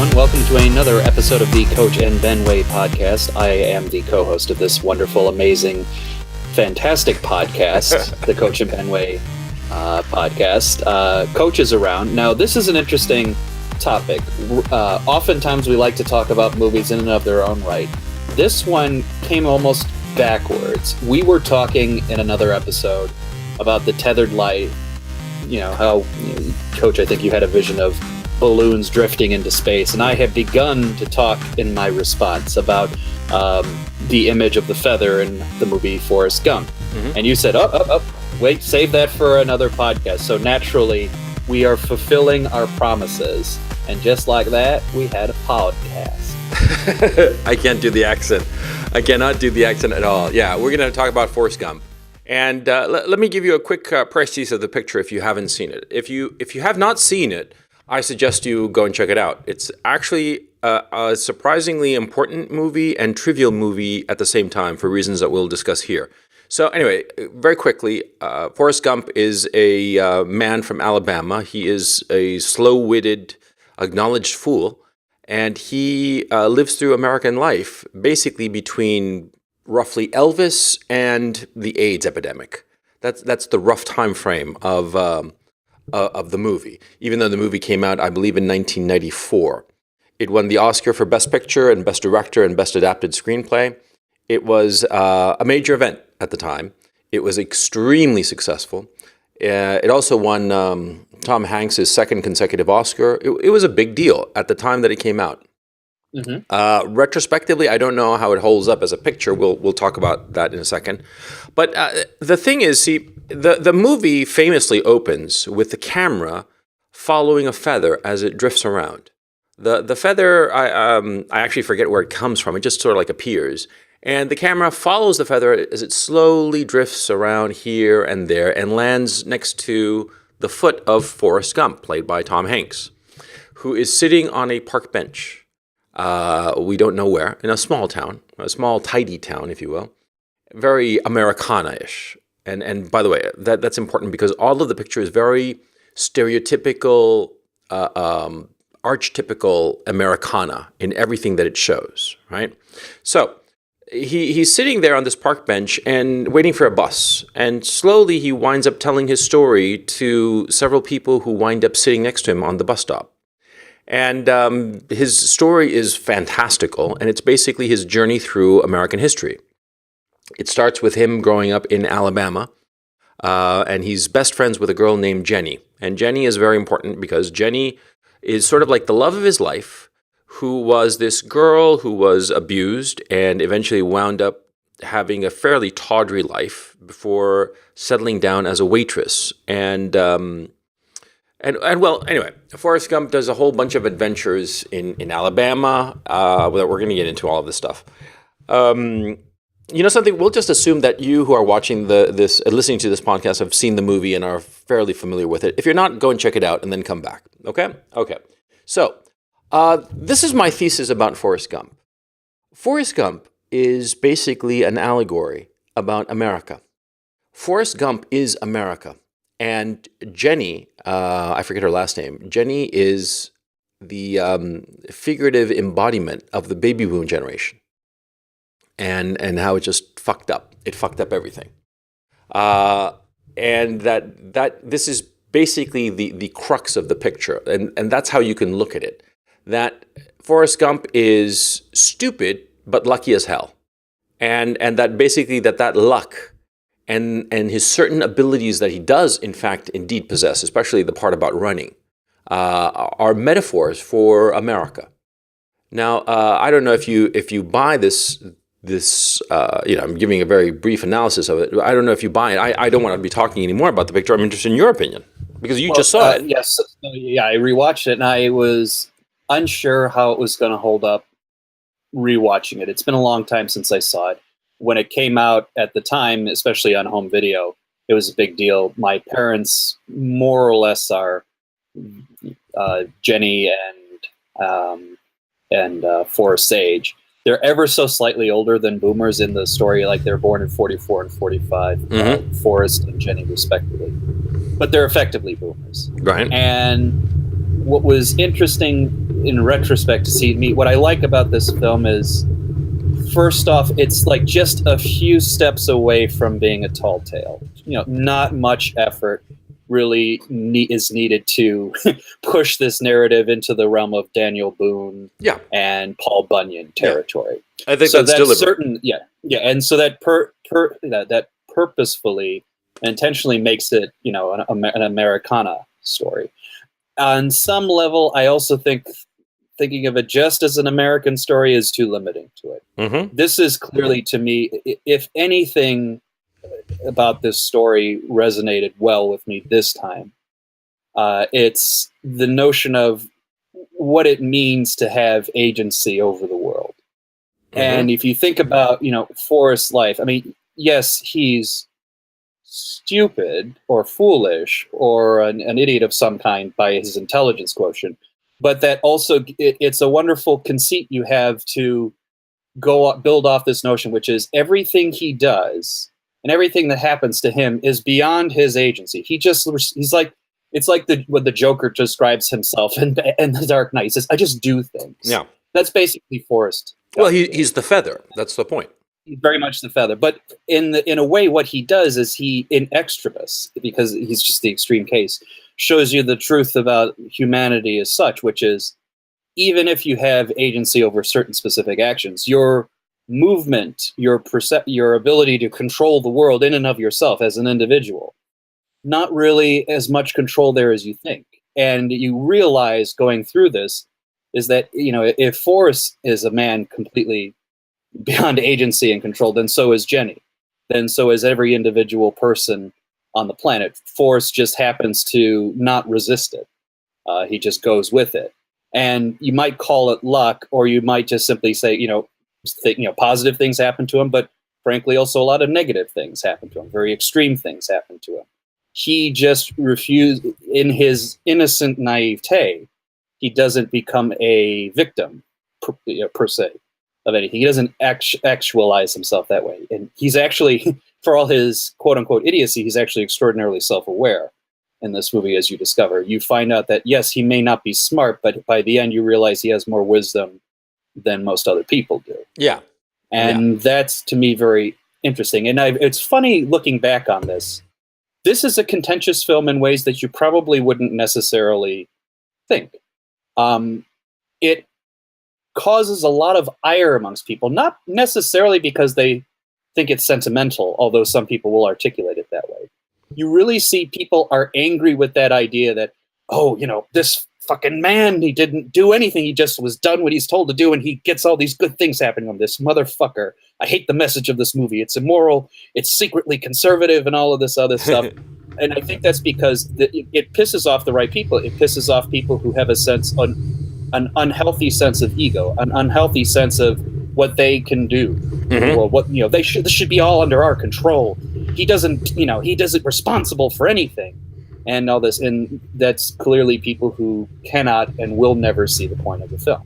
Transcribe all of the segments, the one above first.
everyone. Welcome to another episode of the Coach and Benway podcast. I am the co-host of this wonderful, amazing, fantastic podcast, the Coach and Benway podcast. Coach is around. Now, this is an interesting topic. Oftentimes, we like to talk about movies in and of their own right. This one came almost backwards. We were talking in another episode about the tethered light. You know, how, Coach, I think you had a vision of balloons drifting into space, and I have begun to talk in my response about the image of the feather in the movie Forrest Gump. Mm-hmm. And you said, wait, save that for another podcast. So naturally, we are fulfilling our promises. And just like that, we had a podcast. I can't do the accent. I cannot do the accent at all. Yeah, we're going to talk about Forrest Gump. And let me give you a quick précis of the picture if you haven't seen it. If you have not seen it, I suggest you go and check it out. It's actually a surprisingly important movie and trivial movie at the same time for reasons that we'll discuss here. So anyway, very quickly, Forrest Gump is a man from Alabama. He is a slow-witted, acknowledged fool, and he lives through American life basically between roughly Elvis and the AIDS epidemic. That's the rough time frame of the movie, even though the movie came out, I believe, in 1994. It won the Oscar for Best Picture and Best Director and Best Adapted Screenplay. It was a major event at the time. It was extremely successful. It also won Tom Hanks' second consecutive Oscar. It was a big deal at the time that it came out. Mm-hmm. Retrospectively, I don't know how it holds up as a picture. We'll talk about that in a second. But the thing is, see, the movie famously opens with the camera following a feather as it drifts around. The feather, I actually forget where it comes from. It just sort of like appears. And the camera follows the feather as it slowly drifts around here and there and lands next to the foot of Forrest Gump, played by Tom Hanks, who is sitting on a park bench. We don't know where, in a small town, a small, tidy town, if you will, very Americana-ish. And by the way, that's important because all of the picture is very stereotypical, archetypical Americana in everything that it shows, right? So he's sitting there on this park bench and waiting for a bus. And slowly he winds up telling his story to several people who wind up sitting next to him on the bus stop. And his story is fantastical, and it's basically his journey through American history. It starts with him growing up in Alabama, and he's best friends with a girl named Jenny. And Jenny is very important because Jenny is sort of like the love of his life, who was this girl who was abused and eventually wound up having a fairly tawdry life before settling down as a waitress. And well, anyway, Forrest Gump does a whole bunch of adventures in Alabama. We're going to get into all of this stuff. You know something? We'll just assume that you who are watching listening to this podcast have seen the movie and are fairly familiar with it. If you're not, go and check it out and then come back. Okay? Okay. So, this is my thesis about Forrest Gump. Forrest Gump is basically an allegory about America. Forrest Gump is America. And Jenny, I forget her last name, Jenny is the figurative embodiment of the baby boom generation and how it just fucked up. It fucked up everything. And that this is basically the crux of the picture. And that's how you can look at it. That Forrest Gump is stupid, but lucky as hell. And that basically that luck and his certain abilities that he does, in fact, indeed possess, especially the part about running, are metaphors for America. Now, I don't know if you buy this. I'm giving a very brief analysis of it. I don't know if you buy it. I don't want to be talking anymore about the picture. I'm interested in your opinion because you just saw it. Yes, yeah, I rewatched it and I was unsure how it was going to hold up. Rewatching it, it's been a long time since I saw it. When it came out at the time, especially on home video, it was a big deal. My parents more or less are Jenny and Forrest's age. They're ever so slightly older than boomers in the story, like they're born in 44 and 45, Forrest and Jenny respectively. But they're effectively boomers. Right. And what was interesting in retrospect to see me. What I like about this film is, first off, it's like just a few steps away from being a tall tale. Not much effort really is needed to push this narrative into the realm of Daniel Boone and Paul Bunyan territory. Yeah. I think so that's deliberate. And so that that purposefully and intentionally makes it, an Americana story. On some level, I also think thinking of it just as an American story is too limiting to it. Mm-hmm. This is clearly, to me, if anything about this story resonated well with me this time, it's the notion of what it means to have agency over the world. Mm-hmm. And if you think about, Forrest's life, I mean, yes, he's stupid or foolish or an idiot of some kind by his intelligence quotient, but that also it's a wonderful conceit you have to build off this notion, which is everything he does and everything that happens to him is beyond his agency. He's like, it's like what the Joker describes himself in The Dark Knight. He says, I just do things. Yeah. That's basically Forrest. Well, he's the feather. That's the point. He's very much the feather. But in a way, what he does is he, in extrabus, because he's just the extreme case, shows you the truth about humanity as such, which is, even if you have agency over certain specific actions, your movement, your ability to control the world in and of yourself as an individual, not really as much control there as you think. And you realize going through this is that, if Forrest is a man completely beyond agency and control, then so is Jenny. Then so is every individual person on the planet. Forrest just happens to not resist it. He just goes with it. And you might call it luck, or you might just simply say, positive things happen to him, but frankly, also a lot of negative things happen to him. Very extreme things happen to him. He just refused, in his innocent naivete, he doesn't become a victim per se of anything. He doesn't actualize himself that way. And he's actually, for all his quote unquote idiocy, he's actually extraordinarily self-aware. In this movie, as you discover, you find out that yes, he may not be smart, but by the end you realize he has more wisdom than most other people do. Yeah. And that's, to me, very interesting. And it's funny looking back on this. This is a contentious film in ways that you probably wouldn't necessarily think. It causes a lot of ire amongst people, not necessarily because they think it's sentimental, although some people will articulate it that way. You really see people are angry with that idea that, this fucking man, he didn't do anything. He just was done what he's told to do, and he gets all these good things happening to him. This motherfucker. I hate the message of this movie. It's immoral. It's secretly conservative and all of this other stuff. And I think that's because it pisses off the right people. It pisses off people who have an unhealthy sense of ego, an unhealthy sense of what they can do. Mm-hmm. Or what, this should be all under our control. He doesn't responsible for anything. And all this, and that's clearly people who cannot and will never see the point of the film.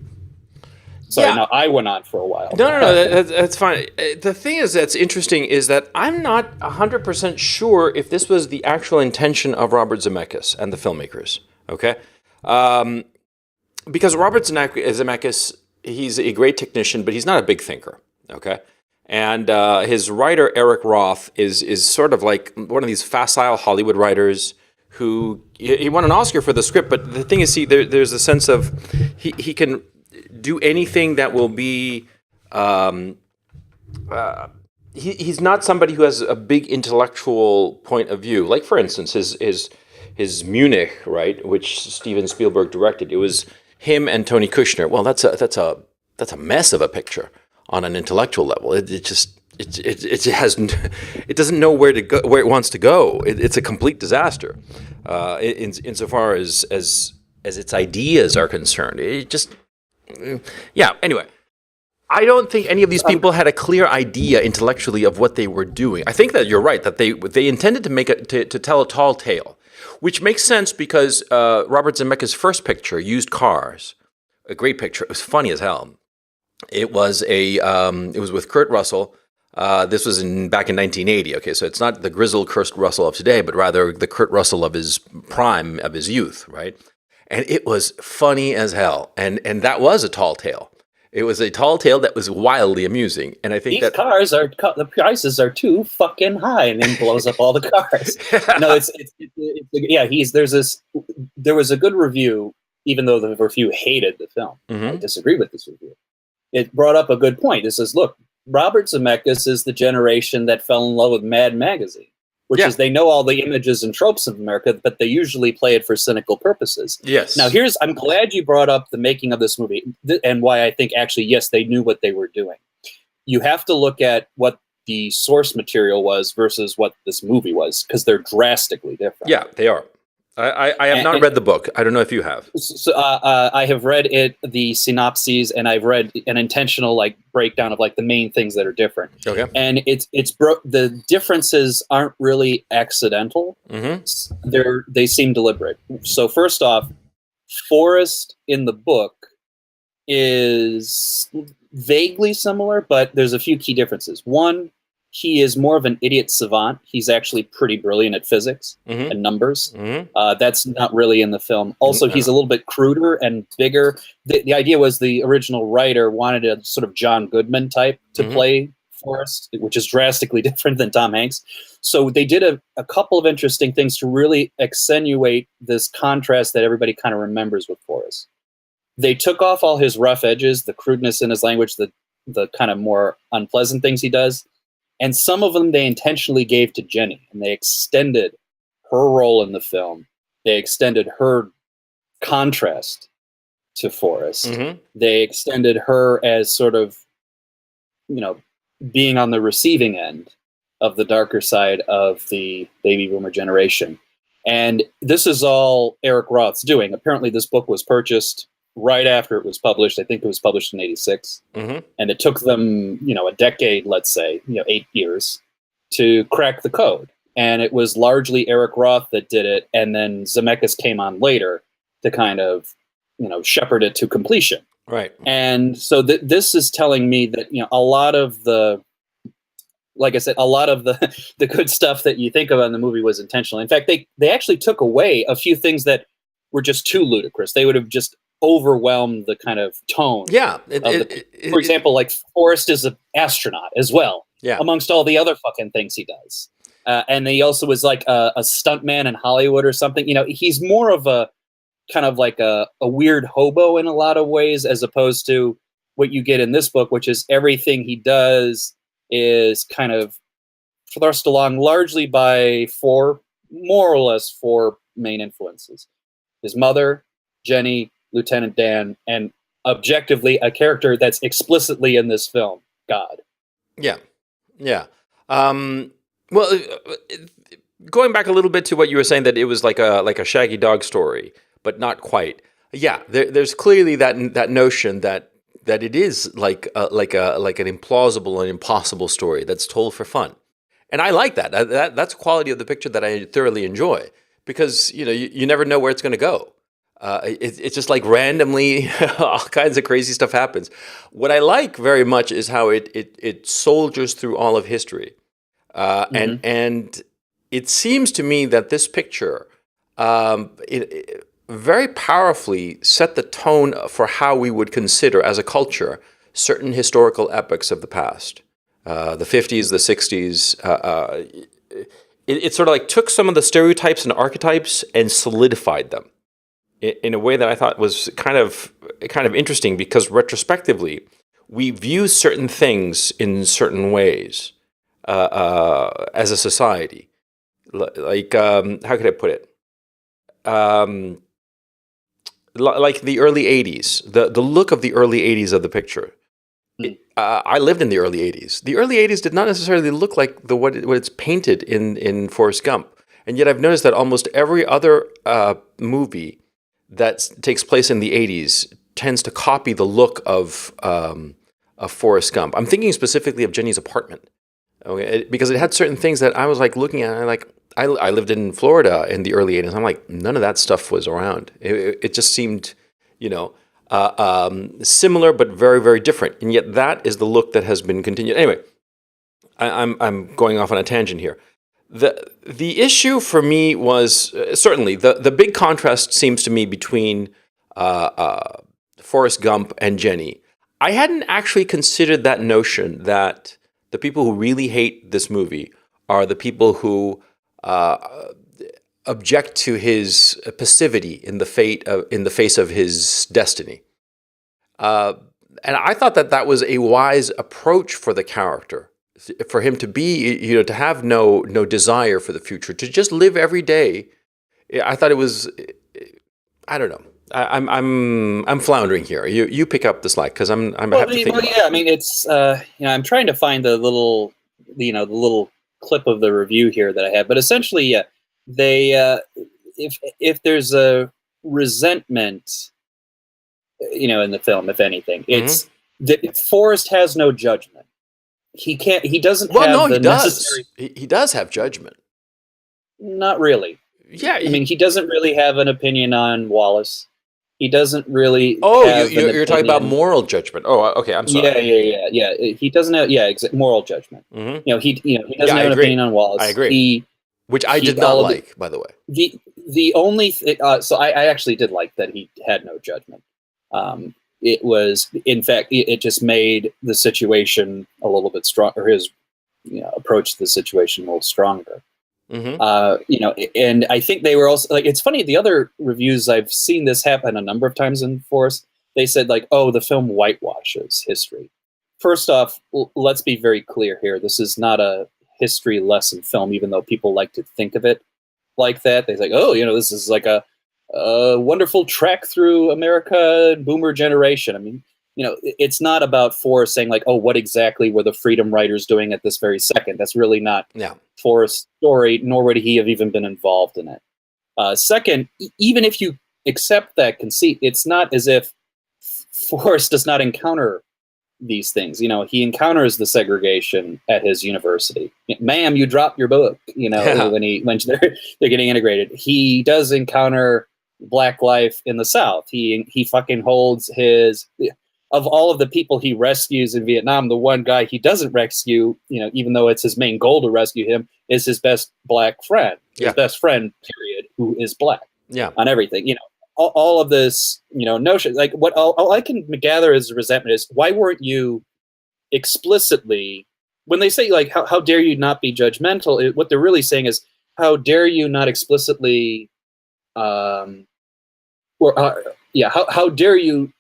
Sorry, now I went on for a while. No, that's fine. The thing that's interesting is that I'm not 100% sure if this was the actual intention of Robert Zemeckis and the filmmakers, okay? Because Robert Zemeckis, he's a great technician, but he's not a big thinker, okay? And his writer, Eric Roth, is sort of like one of these facile Hollywood writers who, he won an Oscar for the script, but the thing is, there's a sense of, he can do anything that will be, he's not somebody who has a big intellectual point of view. Like, for instance, his Munich, right, which Steven Spielberg directed, it was him and Tony Kushner. Well, that's a mess of a picture on an intellectual level. It doesn't know where to go, where it wants to go. It's a complete disaster, insofar as its ideas are concerned. Anyway, I don't think any of these people had a clear idea intellectually of what they were doing. I think that you're right, that they intended to tell a tall tale, which makes sense because Robert Zemeckis' first picture, Used Cars, a great picture. It was funny as hell. It was with Kurt Russell. This was back in 1980. Okay, so it's not the grizzled Kurt Russell of today, but rather the Kurt Russell of his prime, of his youth, right? and it was funny as hell. And that was a tall tale. It was a tall tale that was wildly amusing, and I think These cars are the prices are too fucking high, and then blows up all the cars. No, it's yeah. There was a good review, even though the review hated the film. I disagree with this review. It brought up a good point. It says, look, Robert Zemeckis is the generation that fell in love with Mad Magazine, which is they know all the images and tropes of America, but they usually play it for cynical purposes. Yes. Now, I'm glad you brought up the making of this movie and why I think actually, yes, they knew what they were doing. You have to look at what the source material was versus what this movie was, because they're drastically different. Yeah, they are. I have not read the book. I don't know if you have. So, I have read the synopses, and I've read an intentional breakdown of the main things that are different. Okay. And the differences aren't really accidental. They seem deliberate. So first off, Forrest in the book is vaguely similar, but there's a few key differences. One, he is more of an idiot savant. He's actually pretty brilliant at physics and numbers. That's not really in the film. Also, he's a little bit cruder and bigger. The idea was the original writer wanted a sort of John Goodman type to play Forrest, which is drastically different than Tom Hanks. So they did a couple of interesting things to really accentuate this contrast that everybody kind of remembers with Forrest. They took off all his rough edges, the crudeness in his language, the kind of more unpleasant things he does. And some of them they intentionally gave to Jenny, and they extended her role in the film. They extended her contrast to Forrest. They extended her as sort of, being on the receiving end of the darker side of the baby boomer generation. And this is all Eric Roth's doing. Apparently this book was purchased right after it was published. I think it was published in 86. And it took them, a decade, let's say, 8 years to crack the code. And it was largely Eric Roth that did it. And then Zemeckis came on later to kind of, shepherd it to completion. Right. And so this is telling me that, a lot of the, like I said, a lot of the good stuff that you think of in the movie was intentional. In fact, they actually took away a few things that were just too ludicrous. They would have just overwhelmed the kind of tone. Yeah. For example, Forrest is an astronaut as well, amongst all the other fucking things he does. And he also was a stuntman in Hollywood or something. He's more of a kind of a weird hobo in a lot of ways, as opposed to what you get in this book, which is everything he does is kind of thrust along largely by more or less four main influences. His mother, Jenny, Lieutenant Dan, and objectively a character that's explicitly in this film, God. Yeah. Well, going back a little bit to what you were saying, that it was like a Shaggy Dog story, but not quite. Yeah, there's clearly that notion that it is like an implausible and impossible story that's told for fun, and I like that. That's a quality of the picture that I thoroughly enjoy, because you never know where it's going to go. It's just randomly all kinds of crazy stuff happens. What I like very much is how it soldiers through all of history, and it seems to me that this picture it very powerfully set the tone for how we would consider as a culture certain historical epochs of the past, the 50s, the 60s. It sort of took some of the stereotypes and archetypes and solidified them in a way that I thought was kind of interesting, because retrospectively we view certain things in certain ways as a society. How could I put it? Like the early 80s, the look of the early 80s of the picture. I lived in the early 80s. The early 80s did not necessarily look like what it's painted in Forrest Gump. And yet I've noticed that almost every other movie that takes place in the 80s tends to copy the look of Forrest Gump. I'm thinking specifically of Jenny's apartment, because it had certain things that I was looking at, and I lived in Florida in the early 80s. I'm none of that stuff was around. It just seemed, similar but very, very different. And yet that is the look that has been continued. Anyway, I'm going off on a tangent here. The issue for me was certainly the big contrast seems to me between Forrest Gump and Jenny. I hadn't actually considered that notion that the people who really hate this movie are the people who object to his passivity in the face of his destiny. And I thought that was a wise approach for the character, for him to be, to have no desire for the future, to just live every day. I thought it was, I don't know. I'm floundering here. You pick up the slack because I have to think. Well, yeah. I mean, it's I'm trying to find the little clip of the review here that I have, but essentially, yeah, they if there's a resentment, in the film, if anything, it's that Forrest has no judgment. He can't. He doesn't. Well, have no, the he does. necessary... He does have judgment. Not really. Yeah, I mean, he doesn't really have an opinion on Wallace. He doesn't really. Oh, you're talking about moral judgment. Oh, okay. I'm sorry. Yeah. He doesn't have moral judgment. He doesn't have an opinion on Wallace. I agree. Which I did not like, by the way. The only so I actually did like that he had no judgment. It was, in fact, it just made the situation a little bit stronger. His approach to the situation a little stronger. And I think they were also like, it's funny, the other reviews I've seen this happen a number of times in Force, they said like, oh, the film whitewashes history. First off, let's be very clear here. This is not a history lesson film, even though people like to think of it like that. They say, oh, this is like a wonderful trek through America and boomer generation. I mean, it's not about Forrest saying like, oh, what exactly were the freedom writers doing at this very second? That's really not Forrest's story, nor would he have even been involved in it. Second, even if you accept that conceit, it's not as if Forrest does not encounter these things. He encounters the segregation at his university. Ma'am, you dropped your book. When they're getting integrated, he does encounter Black life in the South. He fucking holds his. Of all of the people he rescues in Vietnam, the one guy he doesn't rescue, even though it's his main goal to rescue him, is his best Black friend. His best friend, period, who is Black. Yeah. On everything. All of this, notion, like what all I can gather as resentment is, why weren't you explicitly, when they say like, how dare you not be judgmental? What they're really saying is, how dare you not explicitly, how dare you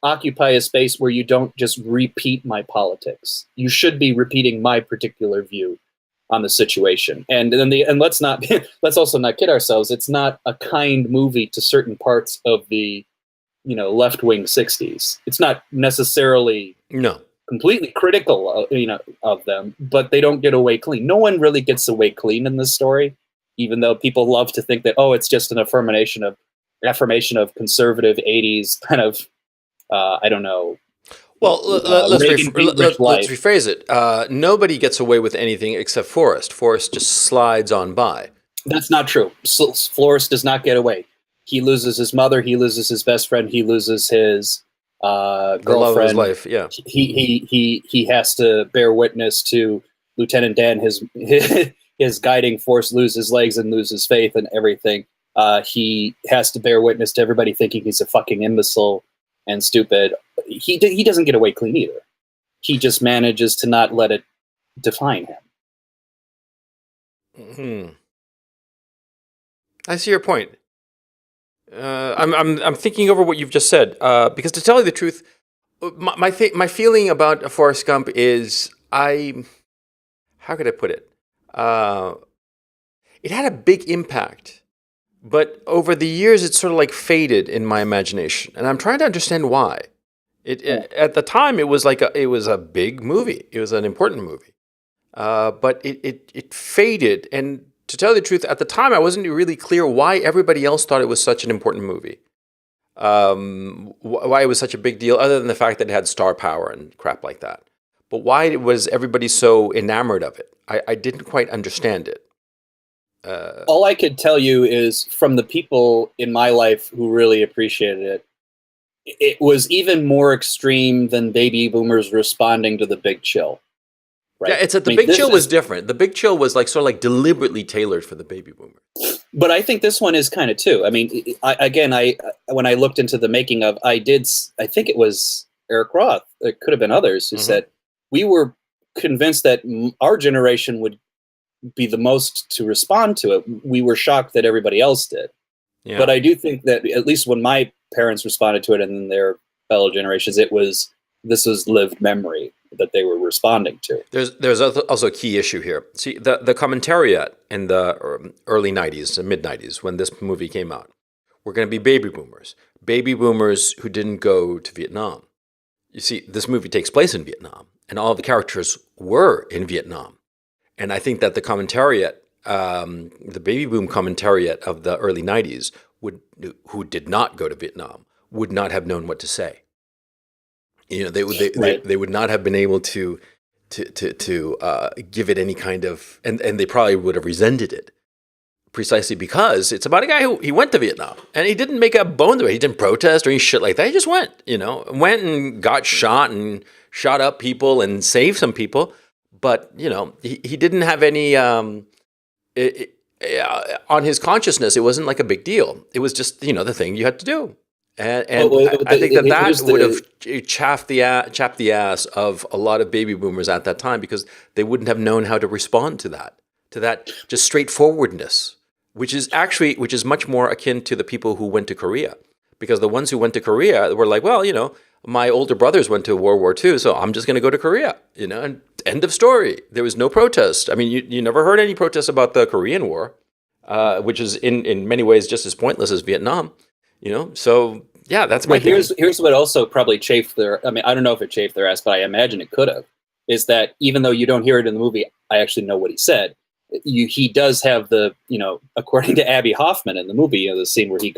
occupy a space where you don't just repeat my politics? You should be repeating my particular view on the situation. And let's also not kid ourselves. It's not a kind movie to certain parts of the, left-wing 60s. It's not necessarily completely critical, of them, but they don't get away clean. No one really gets away clean in this story, even though people love to think that, oh, it's just an affirmation of conservative 80s kind of, I don't know. Well, let's rephrase it. Nobody gets away with anything except Forrest. Forrest just slides on by. That's not true. Forrest does not get away. He loses his mother. He loses his best friend. He loses his girlfriend. The love of his life. Yeah. He has to bear witness to Lieutenant Dan. His guiding force loses legs and loses faith and everything. He has to bear witness to everybody thinking he's a fucking imbecile and stupid. He doesn't get away clean either. He just manages to not let it define him. I see your point. I'm thinking over what you've just said, because to tell you the truth, my feeling about Forrest Gump is how could I put it? It had a big impact, but over the years it sort of like faded in my imagination, and I'm trying to understand why. At the time it was a big movie. It was an important movie, but it faded. And to tell you the truth, at the time I wasn't really clear why everybody else thought it was such an important movie. Why it was such a big deal, other than the fact that it had star power and crap like that. But why was everybody so enamored of it? I didn't quite understand it. All I could tell you is, from the people in my life who really appreciated it, it was even more extreme than baby boomers responding to The Big Chill. right? Yeah, it's that I the mean, Big this Chill was is, different. The Big Chill was like sort of like deliberately tailored for the baby boomer. but I think this one is kind of too. I mean, I when I looked into the making of, I think it was Eric Roth. It could have been others who Hmm. said we were convinced that our generation would be the most to respond to it. We were shocked that everybody else did. Yeah. But I do think that at least when my parents responded to it and then their fellow generations, this was lived memory that they were responding to. There's also a key issue here. See, the commentariat in the early 90s and mid 90s when this movie came out were going to be baby boomers who didn't go to Vietnam. You see, this movie takes place in Vietnam, and all of the characters were in Vietnam. And I think that the commentariat, the baby boom commentariat of the early 90s, who did not go to Vietnam, would not have known what to say. You know, Right. they would not have been able to give it any kind of, and they probably would have resented it precisely because it's about a guy who he went to Vietnam and he didn't make a bone to it. He didn't protest or any shit like that. He just went, went and got shot and shot up people and saved some people. But, he didn't have any, on his consciousness, it wasn't like a big deal. It was just, the thing you had to do. And I think that would have chapped the ass of a lot of baby boomers at that time because they wouldn't have known how to respond to that just straightforwardness, which is much more akin to the people who went to Korea. Because the ones who went to Korea were like, well, my older brothers went to World War II, so I'm just going to go to Korea, and end of story. There was no protest. I mean, you never heard any protests about the Korean War, which is in many ways just as pointless as Vietnam. So yeah, that's my thing. Here's what also probably chafed their. I mean, I don't know if it chafed their ass, but I imagine it could have. Is that even though you don't hear it in the movie, I actually know what he said. He does have according to Abby Hoffman in the movie, the scene where he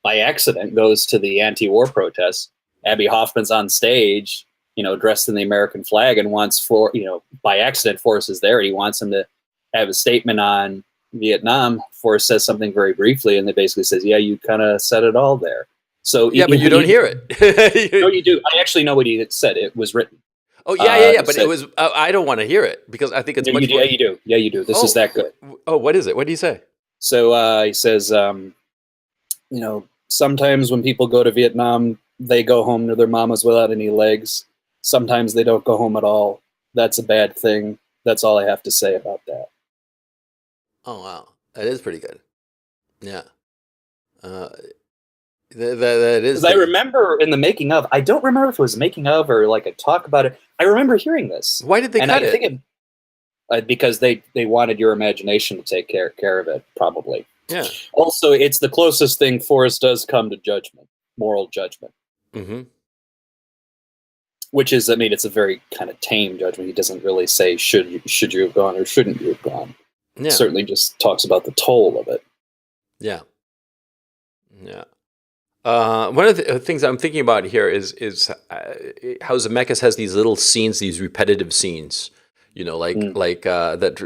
by accident goes to the anti-war protests. Abby Hoffman's on stage, dressed in the American flag, and by accident, Forrest is there. He wants him to have a statement on Vietnam. Forrest says something very briefly, and they basically says, "Yeah, you kind of said it all there." So yeah, but you don't hear it. No, you do. I actually know what he said. It was written. Oh yeah. But it was. I don't want to hear it because I think it's much more. Yeah, you do. Yeah, you do. This is that good. Oh, what is it? What do you say? So he says, sometimes when people go to Vietnam, they go home to their mamas without any legs. Sometimes they don't go home at all. That's a bad thing. That's all I have to say about that. Oh wow, that is pretty good. Yeah, that is. Because I remember in the making of, I don't remember if it was making of or like a talk about it. I remember hearing this. Why did they cut it? Think because they wanted your imagination to take care of it, probably. Yeah. Also, it's the closest thing Forrest does come to judgment, moral judgment. Mm-hmm. Which is, I mean, it's a very kind of tame judgment. He doesn't really say should you have gone or shouldn't you have gone. Yeah. Certainly just talks about the toll of it. Yeah. Yeah. One of the things I'm thinking about here is how Zemeckis has these little scenes, these repetitive scenes. That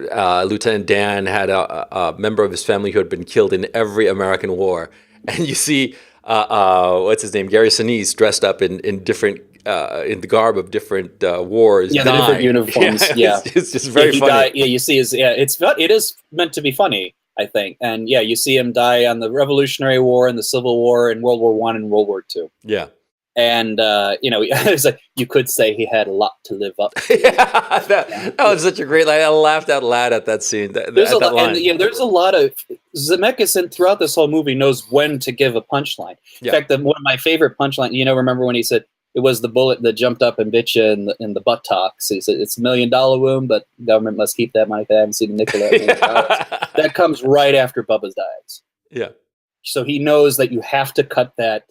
Lieutenant Dan had a member of his family who had been killed in every American war, and you see what's his name, Gary Sinise, dressed up in different in the garb of different wars. Yeah, the different uniforms. Yeah, it's just very funny. You see it is meant to be funny, I think, and you see him die on the Revolutionary War and the Civil War and World War I and World War II. Yeah. And it's like you could say he had a lot to live up to. That was such a great line. I laughed out loud at that scene. There's a lot of Zemeckis throughout this whole movie knows when to give a punchline. In fact, one of my favorite punchlines. Remember when he said it was the bullet that jumped up and bit you in the buttocks? He said it's $1 million wound, but government must keep that money. I haven't seen a nickel. That comes right after Bubba dies. Yeah. So he knows that you have to cut that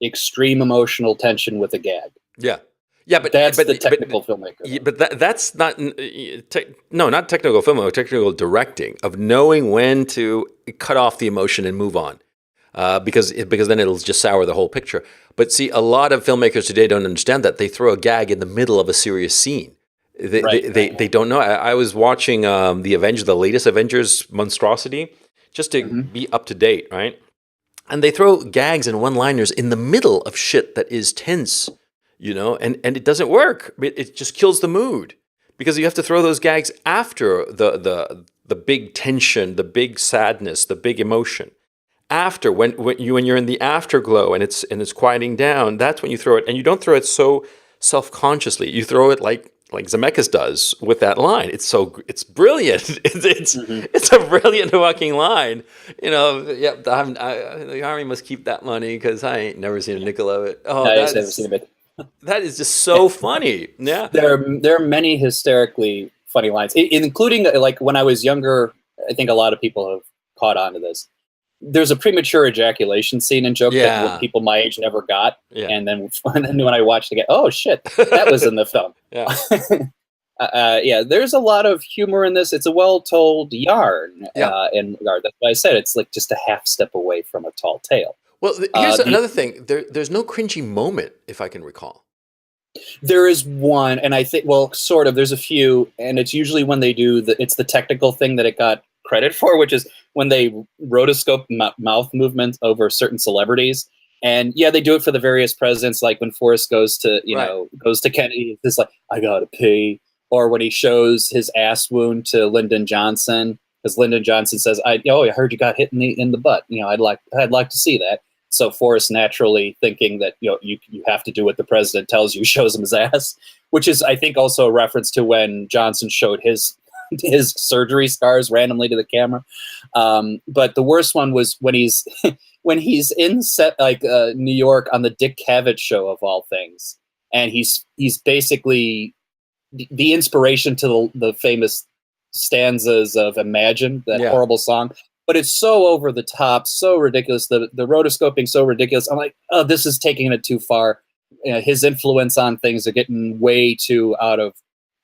extreme emotional tension with a gag. Yeah, but that's the technical filmmaker. But that's not not technical filmmaking, technical directing of knowing when to cut off the emotion and move on, because then it'll just sour the whole picture. But see, a lot of filmmakers today don't understand that. They throw a gag in the middle of a serious scene. They don't know. I was watching the latest Avengers monstrosity, just to be up to date, right? And they throw gags and one-liners in the middle of shit that is tense, and it doesn't work. It just kills the mood because you have to throw those gags after the big tension, the big sadness, the big emotion. After when you're in the afterglow and it's quieting down, that's when you throw it, and you don't throw it so self-consciously. You throw it like Zemeckis does with that line. It's brilliant. It's a brilliant fucking line. Yeah, the army must keep that money because I ain't never seen a nickel of it. Oh, I just never seen a bit. that is just so funny. Yeah. There are many hysterically funny lines, including like when I was younger. I think a lot of people have caught on to this. There's a premature ejaculation scene in Joke that people my age never got, and then when I watched it again, oh shit, that was in the film. Yeah, there's a lot of humor in this. It's a well-told yarn, and that's why I said it's like just a half step away from a tall tale. Well, here's another thing. There's no cringy moment, if I can recall. There is one, and I think, well, sort of. There's a few, and it's usually when they do it's the technical thing that it got credit for, which is when they rotoscope mouth movements over certain celebrities. And yeah, they do it for the various presidents, like when Forrest goes to goes to Kennedy, it's like, I gotta pee. Or when he shows his ass wound to Lyndon Johnson, because Lyndon Johnson says, I heard you got hit in the butt. I'd like to see that. So Forrest, naturally thinking that you have to do what the president tells you, shows him his ass, which is, I think, also a reference to when Johnson showed his surgery scars randomly to the camera. But the worst one was when he's when he's in New York on the Dick Cavett show, of all things, and he's basically the inspiration to the famous stanzas of Imagine, that horrible song. But it's so over the top, so ridiculous. The rotoscoping so ridiculous. I'm like, oh, this is taking it too far. His influence on things are getting way too out of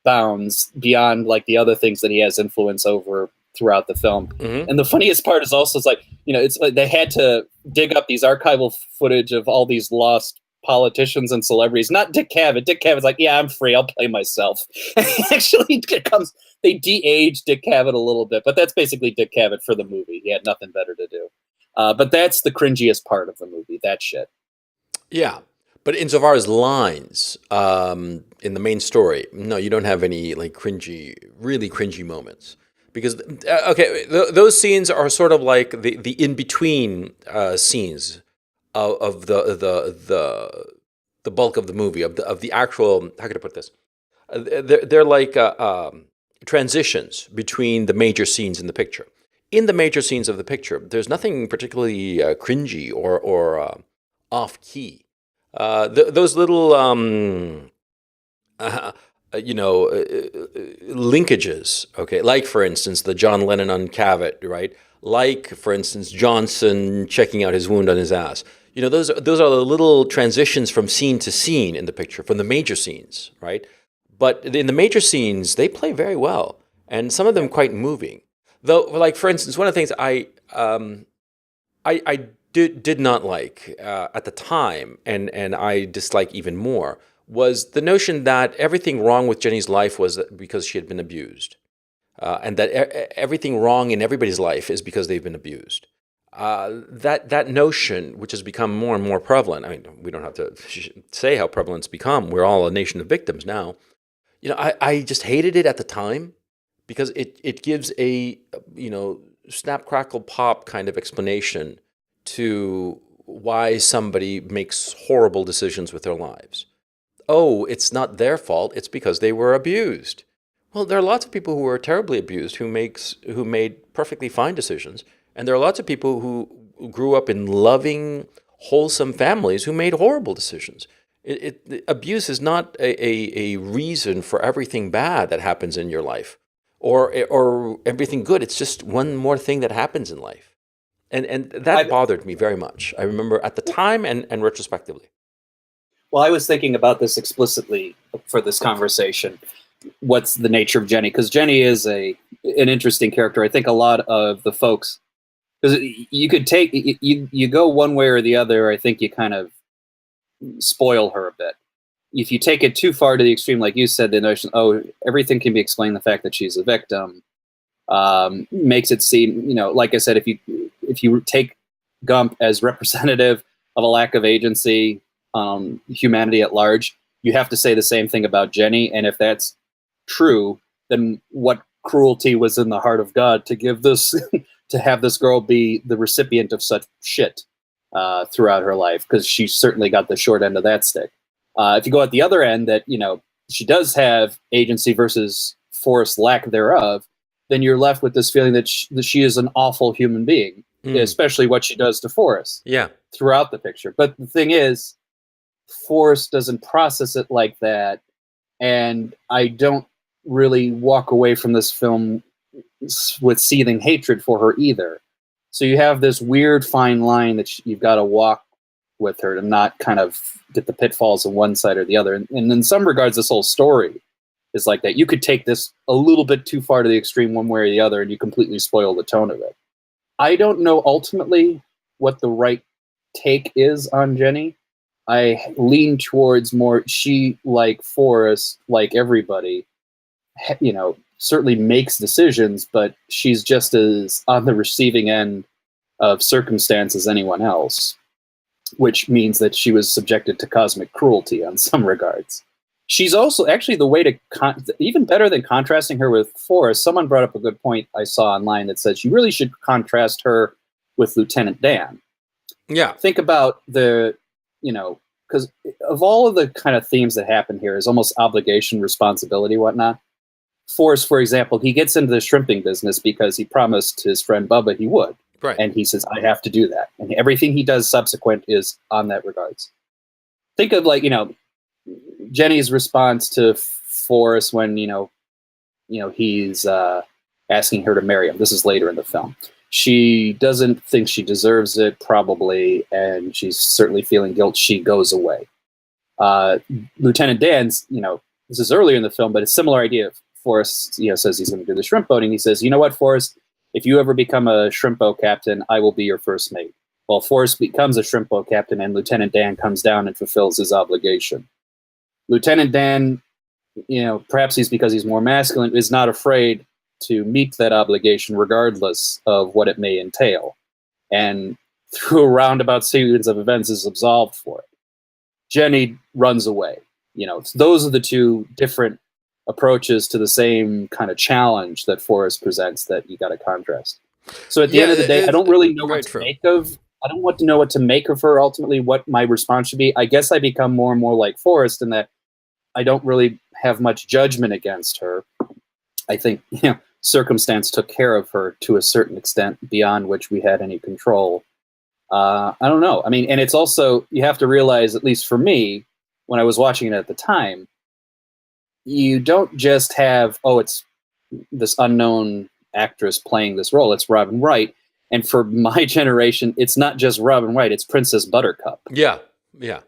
bounds, beyond like the other things that he has influence over throughout the film. And the funniest part is also, it's like they had to dig up these archival footage of all these lost politicians and celebrities. Not Dick Cavett. Dick Cavett's like, yeah, I'm free, I'll play myself. Actually, they de-aged Dick Cavett a little bit, but that's basically Dick Cavett for the movie. He had nothing better to do. But that's the cringiest part of the movie, that shit. Yeah. But insofar as lines in the main story, no, you don't have any like really cringy moments. Because, those scenes are sort of like the in-between scenes of the bulk of the movie, of the actual, how could I put this? They're like transitions between the major scenes in the picture. In the major scenes of the picture, there's nothing particularly cringy or off-key. Those little, linkages, okay? Like, for instance, the John Lennon on Cavett, right? Like, for instance, Johnson checking out his wound on his ass. Those are the little transitions from scene to scene in the picture, from the major scenes, right? But in the major scenes, they play very well, and some of them quite moving. Though, like, for instance, one of the things I did not like at the time, and I dislike even more, was the notion that everything wrong with Jenny's life was because she had been abused, and that everything wrong in everybody's life is because they've been abused. That notion, which has become more and more prevalent. I mean, we don't have to say how prevalent it's become. We're all a nation of victims now. I just hated it at the time because it gives a snap, crackle, pop kind of explanation to why somebody makes horrible decisions with their lives. Oh, it's not their fault. It's because they were abused. Well, there are lots of people who were terribly abused who made perfectly fine decisions. And there are lots of people who grew up in loving, wholesome families who made horrible decisions. Abuse is not a reason for everything bad that happens in your life or everything good. It's just one more thing that happens in life. And that bothered me very much. I remember at the time and retrospectively. Well, I was thinking about this explicitly for this conversation. What's the nature of Jenny? Because Jenny is an interesting character. I think a lot of the folks, because you could take, you go one way or the other, I think you kind of spoil her a bit. If you take it too far to the extreme, like you said, the notion, everything can be explained, the fact that she's a victim, makes it seem, like I said, if you take Gump as representative of a lack of agency, humanity at large, you have to say the same thing about Jenny. And if that's true, then what cruelty was in the heart of God to give this to have this girl be the recipient of such shit throughout her life? Because she certainly got the short end of that stick. If you go at the other end, that she does have agency versus Forrest's lack thereof, then you're left with this feeling that she is an awful human being, especially what she does to Forrest. Yeah. Throughout the picture. But the thing is, Forrest doesn't process it like that, and I don't really walk away from this film with seething hatred for her either. So you have this weird fine line that you've got to walk with her to not kind of get the pitfalls of one side or the other. And in some regards, this whole story is like that. You could take this a little bit too far to the extreme one way or the other, and you completely spoil the tone of it. I don't know ultimately what the right take is on Jenny. I lean towards more she, like Forrest, like everybody, certainly makes decisions, but she's just as on the receiving end of circumstance as anyone else, which means that she was subjected to cosmic cruelty on some regards. She's also actually the way to even better than contrasting her with Forrest. Someone brought up a good point I saw online that says you really should contrast her with Lieutenant Dan. Yeah. Think about because of all of the kind of themes that happen here is almost obligation, responsibility, whatnot. Forrest, for example, he gets into the shrimping business because he promised his friend Bubba he would. Right. And he says, I have to do that. And everything he does subsequent is on that regards. Think of Jenny's response to Forrest when, he's asking her to marry him. This is later in the film. She doesn't think she deserves it, probably, and she's certainly feeling guilt. She goes away. Lieutenant Dan's, this is earlier in the film, but a similar idea. Forrest, says he's going to do the shrimp boating. He says, you know what, Forrest? If you ever become a shrimp boat captain, I will be your first mate. Well, Forrest becomes a shrimp boat captain, and Lieutenant Dan comes down and fulfills his obligation. Lieutenant Dan, perhaps because he's more masculine, is not afraid to meet that obligation regardless of what it may entail. And through a roundabout sequence of events is absolved for it. Jenny runs away. Those are the two different approaches to the same kind of challenge that Forrest presents that you got to contrast. So at the end of the day, I don't really know what to make of. I don't want to know what to make of her. Ultimately, what my response should be. I guess I become more and more like Forrest in that I don't really have much judgment against her. I think circumstance took care of her to a certain extent beyond which we had any control. I don't know. I mean, and it's also, you have to realize, at least for me, when I was watching it at the time, you don't just have, it's this unknown actress playing this role. It's Robin Wright. And for my generation, it's not just Robin Wright, it's Princess Buttercup. Yeah, yeah.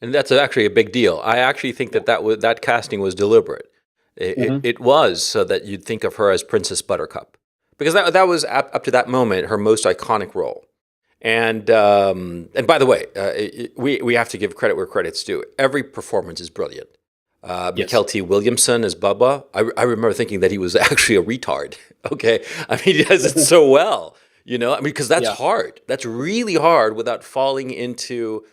And that's actually a big deal. I actually think that casting was deliberate. It was so that you'd think of her as Princess Buttercup. Because that was, up to that moment, her most iconic role. And by the way, we have to give credit where credit's due. Every performance is brilliant. Mikel T. Williamson as Bubba. I remember thinking that he was actually a retard. Okay, I mean, he does it so well. Because that's hard. That's really hard without falling into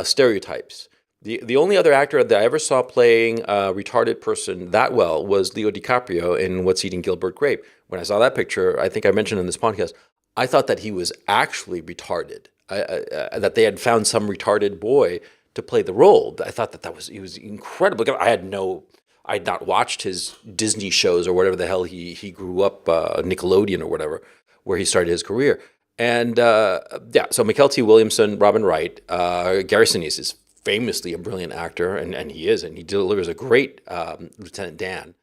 stereotypes. The only other actor that I ever saw playing a retarded person that well was Leo DiCaprio in What's Eating Gilbert Grape. When I saw that picture, I think I mentioned in this podcast, I thought that he was actually retarded. That they had found some retarded boy to play the role. I thought he was incredible. I had not watched his Disney shows or whatever the hell he grew up, Nickelodeon or whatever, where he started his career. And so Mikel T. Williamson, Robin Wright, Gary Sinise is famously a brilliant actor, and he delivers a great Lieutenant Dan.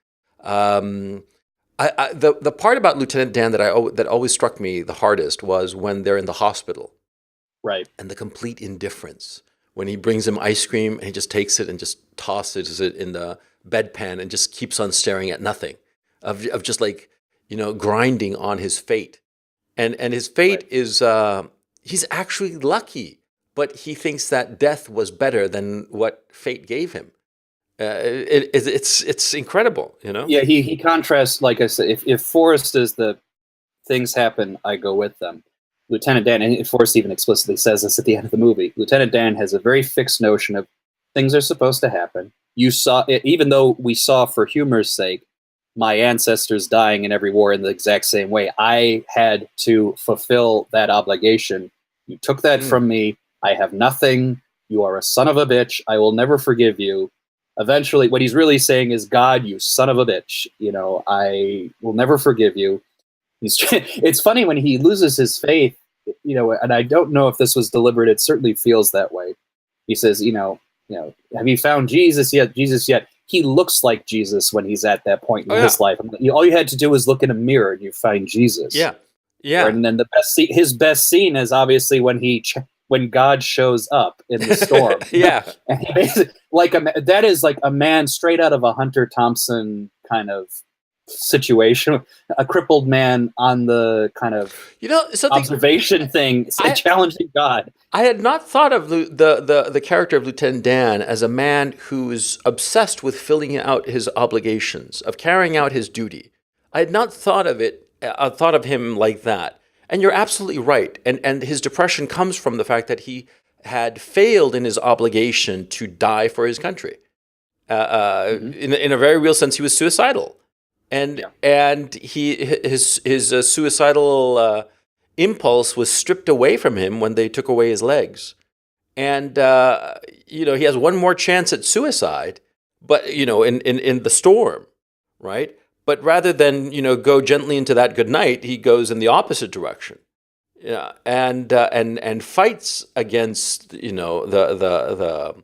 The part about Lieutenant Dan that always struck me the hardest was when they're in the hospital, right? And the complete indifference when he brings him ice cream and he just takes it and just tosses it in the bedpan and just keeps on staring at nothing, of just grinding on his fate, and his fate is he's actually lucky, but he thinks that death was better than what fate gave him. It's incredible, Yeah, he contrasts, like I said, if Forrest is the things happen, I go with them. Lieutenant Dan, and Forrest even explicitly says this at the end of the movie, Lieutenant Dan has a very fixed notion of things are supposed to happen. you saw it, even though we saw for humor's sake my ancestors dying in every war in the exact same way. I had to fulfill that obligation. You took that from me. I have nothing. You are a son of a bitch. I will never forgive you. Eventually, what he's really saying is, God, you son of a bitch. I will never forgive you. It's funny when he loses his faith, and I don't know if this was deliberate. It certainly feels that way. He says, have you found Jesus yet? Jesus yet? He looks like Jesus when he's at that point in his life. All you had to do was look in a mirror and you find Jesus. Yeah. And then his best scene is obviously when God shows up in the storm. And that is like a man straight out of a Hunter Thompson kind of situation, a crippled man on the kind of observation thing, challenging God. I had not thought of the character of Lieutenant Dan as a man who's obsessed with filling out his obligations, of carrying out his duty. I had not thought of him like that. And you're absolutely right. And his depression comes from the fact that he had failed in his obligation to die for his country. In a very real sense, he was suicidal. And his suicidal impulse was stripped away from him when they took away his legs. And he has one more chance at suicide, but in the storm, right? But rather than go gently into that good night, he goes in the opposite direction. Yeah, and fights against the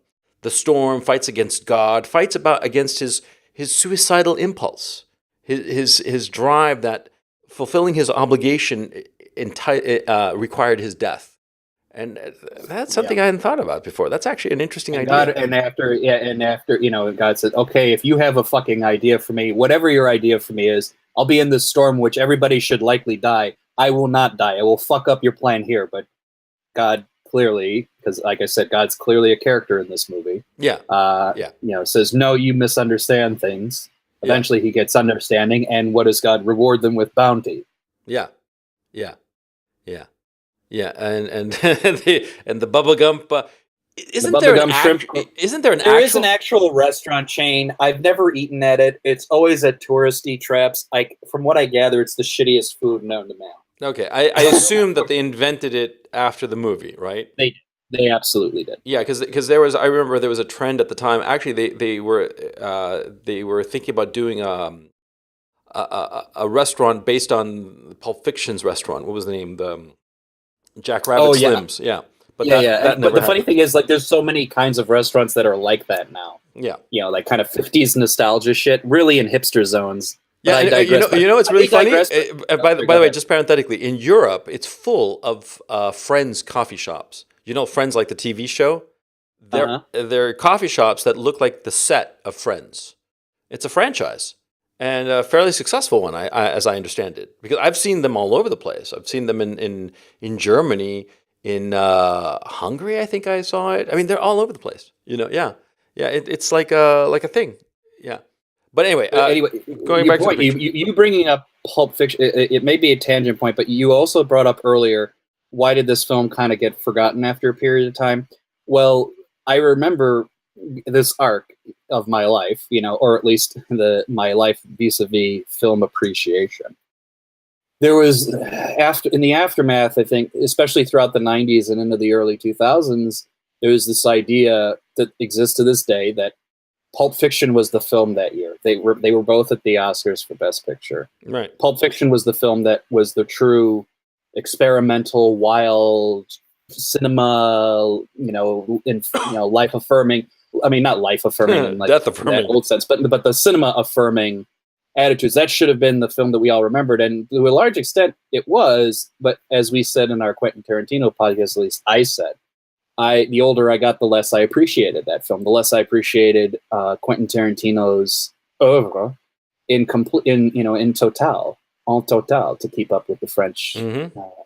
storm, fights against God, fights against his suicidal impulse. His drive that fulfilling his obligation required his death, and that's something I hadn't thought about before. That's actually an interesting idea. God, and after God said, "Okay, if you have a fucking idea for me, whatever your idea for me is, I'll be in this storm, which everybody should likely die. I will not die. I will fuck up your plan here." But God clearly, because like I said, God's clearly a character in this movie. Says, "No, you misunderstand things." Eventually, he gets understanding, and what does God reward them with? Bounty. And the Bubba Gump. Isn't there an actual restaurant chain. I've never eaten at it. It's always at touristy traps. From what I gather, it's the shittiest food known to man. Okay, I assume that they invented it after the movie, right? They absolutely did. Yeah, because I remember there was a trend at the time. Actually, they were thinking about doing a restaurant based on Pulp Fiction's restaurant. What was the name? The Jack Rabbit Slims. Yeah. But the funny thing is, there's so many kinds of restaurants that are like that now. Yeah. Like kind of 50s nostalgia shit, really in hipster zones. Yeah, it's really funny. By the way, just parenthetically, in Europe, it's full of Friends coffee shops. Friends, like the TV show? They're coffee shops that look like the set of Friends. It's a franchise, and a fairly successful one, as I understand it. Because I've seen them all over the place. I've seen them in Germany, in Hungary, I think I saw it. I mean, they're all over the place. It's like a thing. Yeah. But anyway, going back to you bringing up Pulp Fiction, it may be a tangent point, but you also brought up earlier, why did this film kind of get forgotten after a period of time? Well, I remember this arc of my life, or at least my life vis-a-vis film appreciation. There was, in the aftermath, I think, especially throughout the 90s and into the early 2000s, there was this idea that exists to this day that Pulp Fiction was the film that year. They were both at the Oscars for Best Picture. Right. Pulp Fiction was the film that was the true experimental, wild cinema, life affirming. I mean, not life affirming in death affirming, that old sense, but the cinema affirming attitudes. That should have been the film that we all remembered, and to a large extent, it was. But as we said in our Quentin Tarantino podcast, at least I said, the older I got, the less I appreciated that film. The less I appreciated Quentin Tarantino's oeuvre en total, to keep up with the French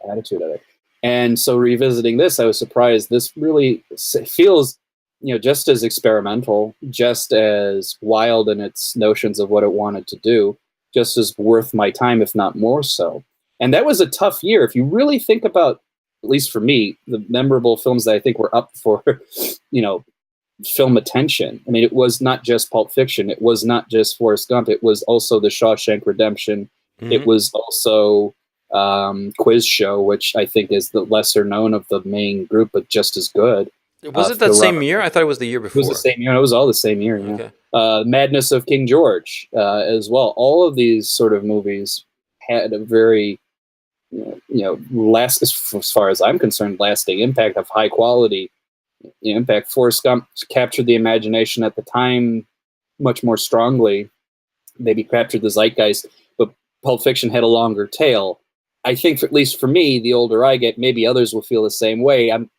attitude of it. And so revisiting this, I was surprised. This really feels, just as experimental, just as wild in its notions of what it wanted to do, just as worth my time, if not more so. And that was a tough year. If you really think about, at least for me, the memorable films that I think were up for, film attention. I mean, it was not just Pulp Fiction. It was not just Forrest Gump. It was also The Shawshank Redemption. It was also Quiz Show, which I think is the lesser known of the main group, but just as good. Was it that same year? I thought it was the year before. It was the same year. It was all the same year. Yeah. Okay. Madness of King George as well. All of these sort of movies had a very, last, as far as I'm concerned, lasting impact of high quality. In fact, Forrest Gump captured the imagination at the time much more strongly. Maybe captured the zeitgeist, but Pulp Fiction had a longer tail. I think, at least for me, the older I get, maybe others will feel the same way. I'm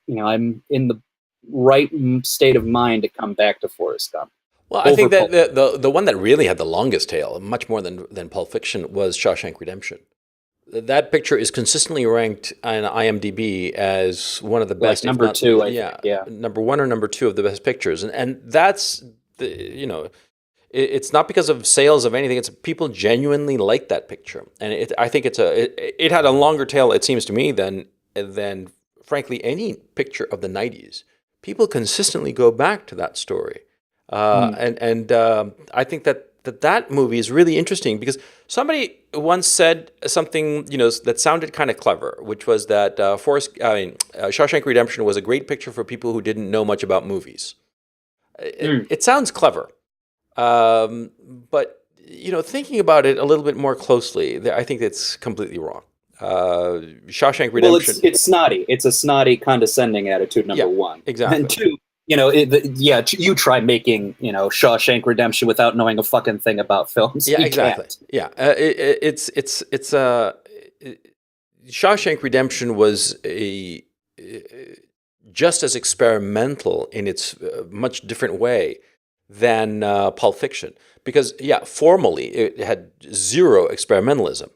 in the right state of mind to come back to Forrest Gump. Well, I think that the one that really had the longest tail, much more than Pulp Fiction, was Shawshank Redemption. That picture is consistently ranked on IMDb as one of the best. Like number two, I think, yeah. Number one or number two of the best pictures. And that's, it's not because of sales of anything. It's people genuinely like that picture. And I think it had a longer tail, it seems to me, than frankly, any picture of the 90s. People consistently go back to that story. And I think that movie is really interesting because somebody once said something, that sounded kind of clever, which was that Shawshank Redemption was a great picture for people who didn't know much about movies. It sounds clever, but thinking about it a little bit more closely, I think it's completely wrong. Shawshank Redemption. Well, it's snotty. It's a snotty, condescending attitude. Number one, exactly. And two, you try making, Shawshank Redemption without knowing a fucking thing about films. Yeah, exactly. Can't. Yeah, it's Shawshank Redemption was just as experimental in its much different way than Pulp Fiction, because formally it had zero experimentalism,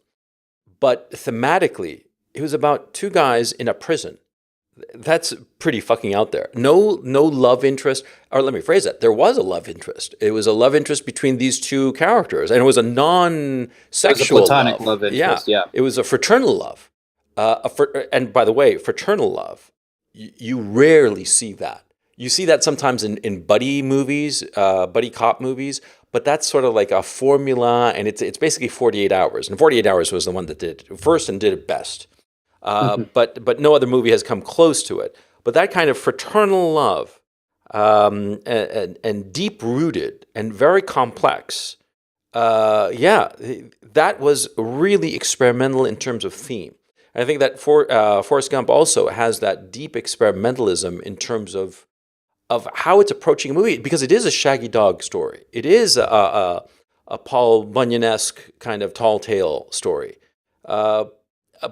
but thematically it was about two guys in a prison. That's pretty fucking out there. No love interest, or let me phrase that. There was a love interest. It was a love interest between these two characters, and it was a non-sexual, it was a platonic love interest. Yeah, it was a fraternal love. And by the way, fraternal love, you rarely see that. You see that sometimes in buddy movies, buddy cop movies, but that's sort of like a formula, and it's basically 48 Hours, and 48 Hours was the one that did it first and did it best. But no other movie has come close to it. But that kind of fraternal love, and deep rooted and very complex, that was really experimental in terms of theme. And I think that Forrest Gump also has that deep experimentalism in terms of how it's approaching a movie, because it is a Shaggy Dog story. It is a Paul Bunyan-esque kind of tall tale story.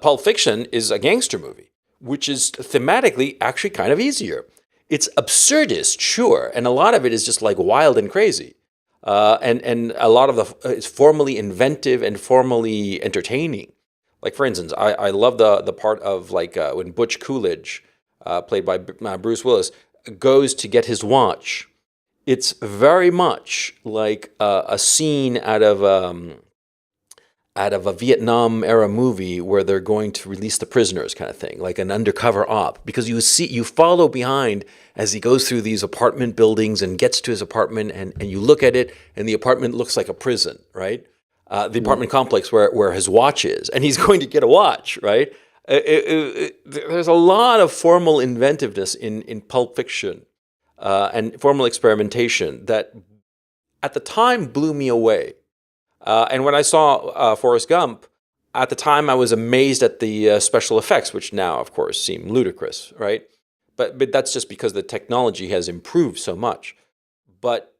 Pulp Fiction is a gangster movie, which is thematically actually kind of easier. It's absurdist, sure, and a lot of it is just like wild and crazy. And a lot of it's formally inventive and formally entertaining. Like, for instance, I love the part of when Butch Coolidge, played by Bruce Willis, goes to get his watch. It's very much like a scene out of a Vietnam era movie where they're going to release the prisoners, kind of thing, like an undercover op, because you follow behind as he goes through these apartment buildings and gets to his apartment, and you look at it, and the apartment looks like a prison, right? The apartment complex where his watch is, and he's going to get a watch, right? There's a lot of formal inventiveness in Pulp Fiction and formal experimentation that at the time blew me away. And when I saw Forrest Gump, at the time I was amazed at the special effects, which now, of course, seem ludicrous, right? But that's just because the technology has improved so much. But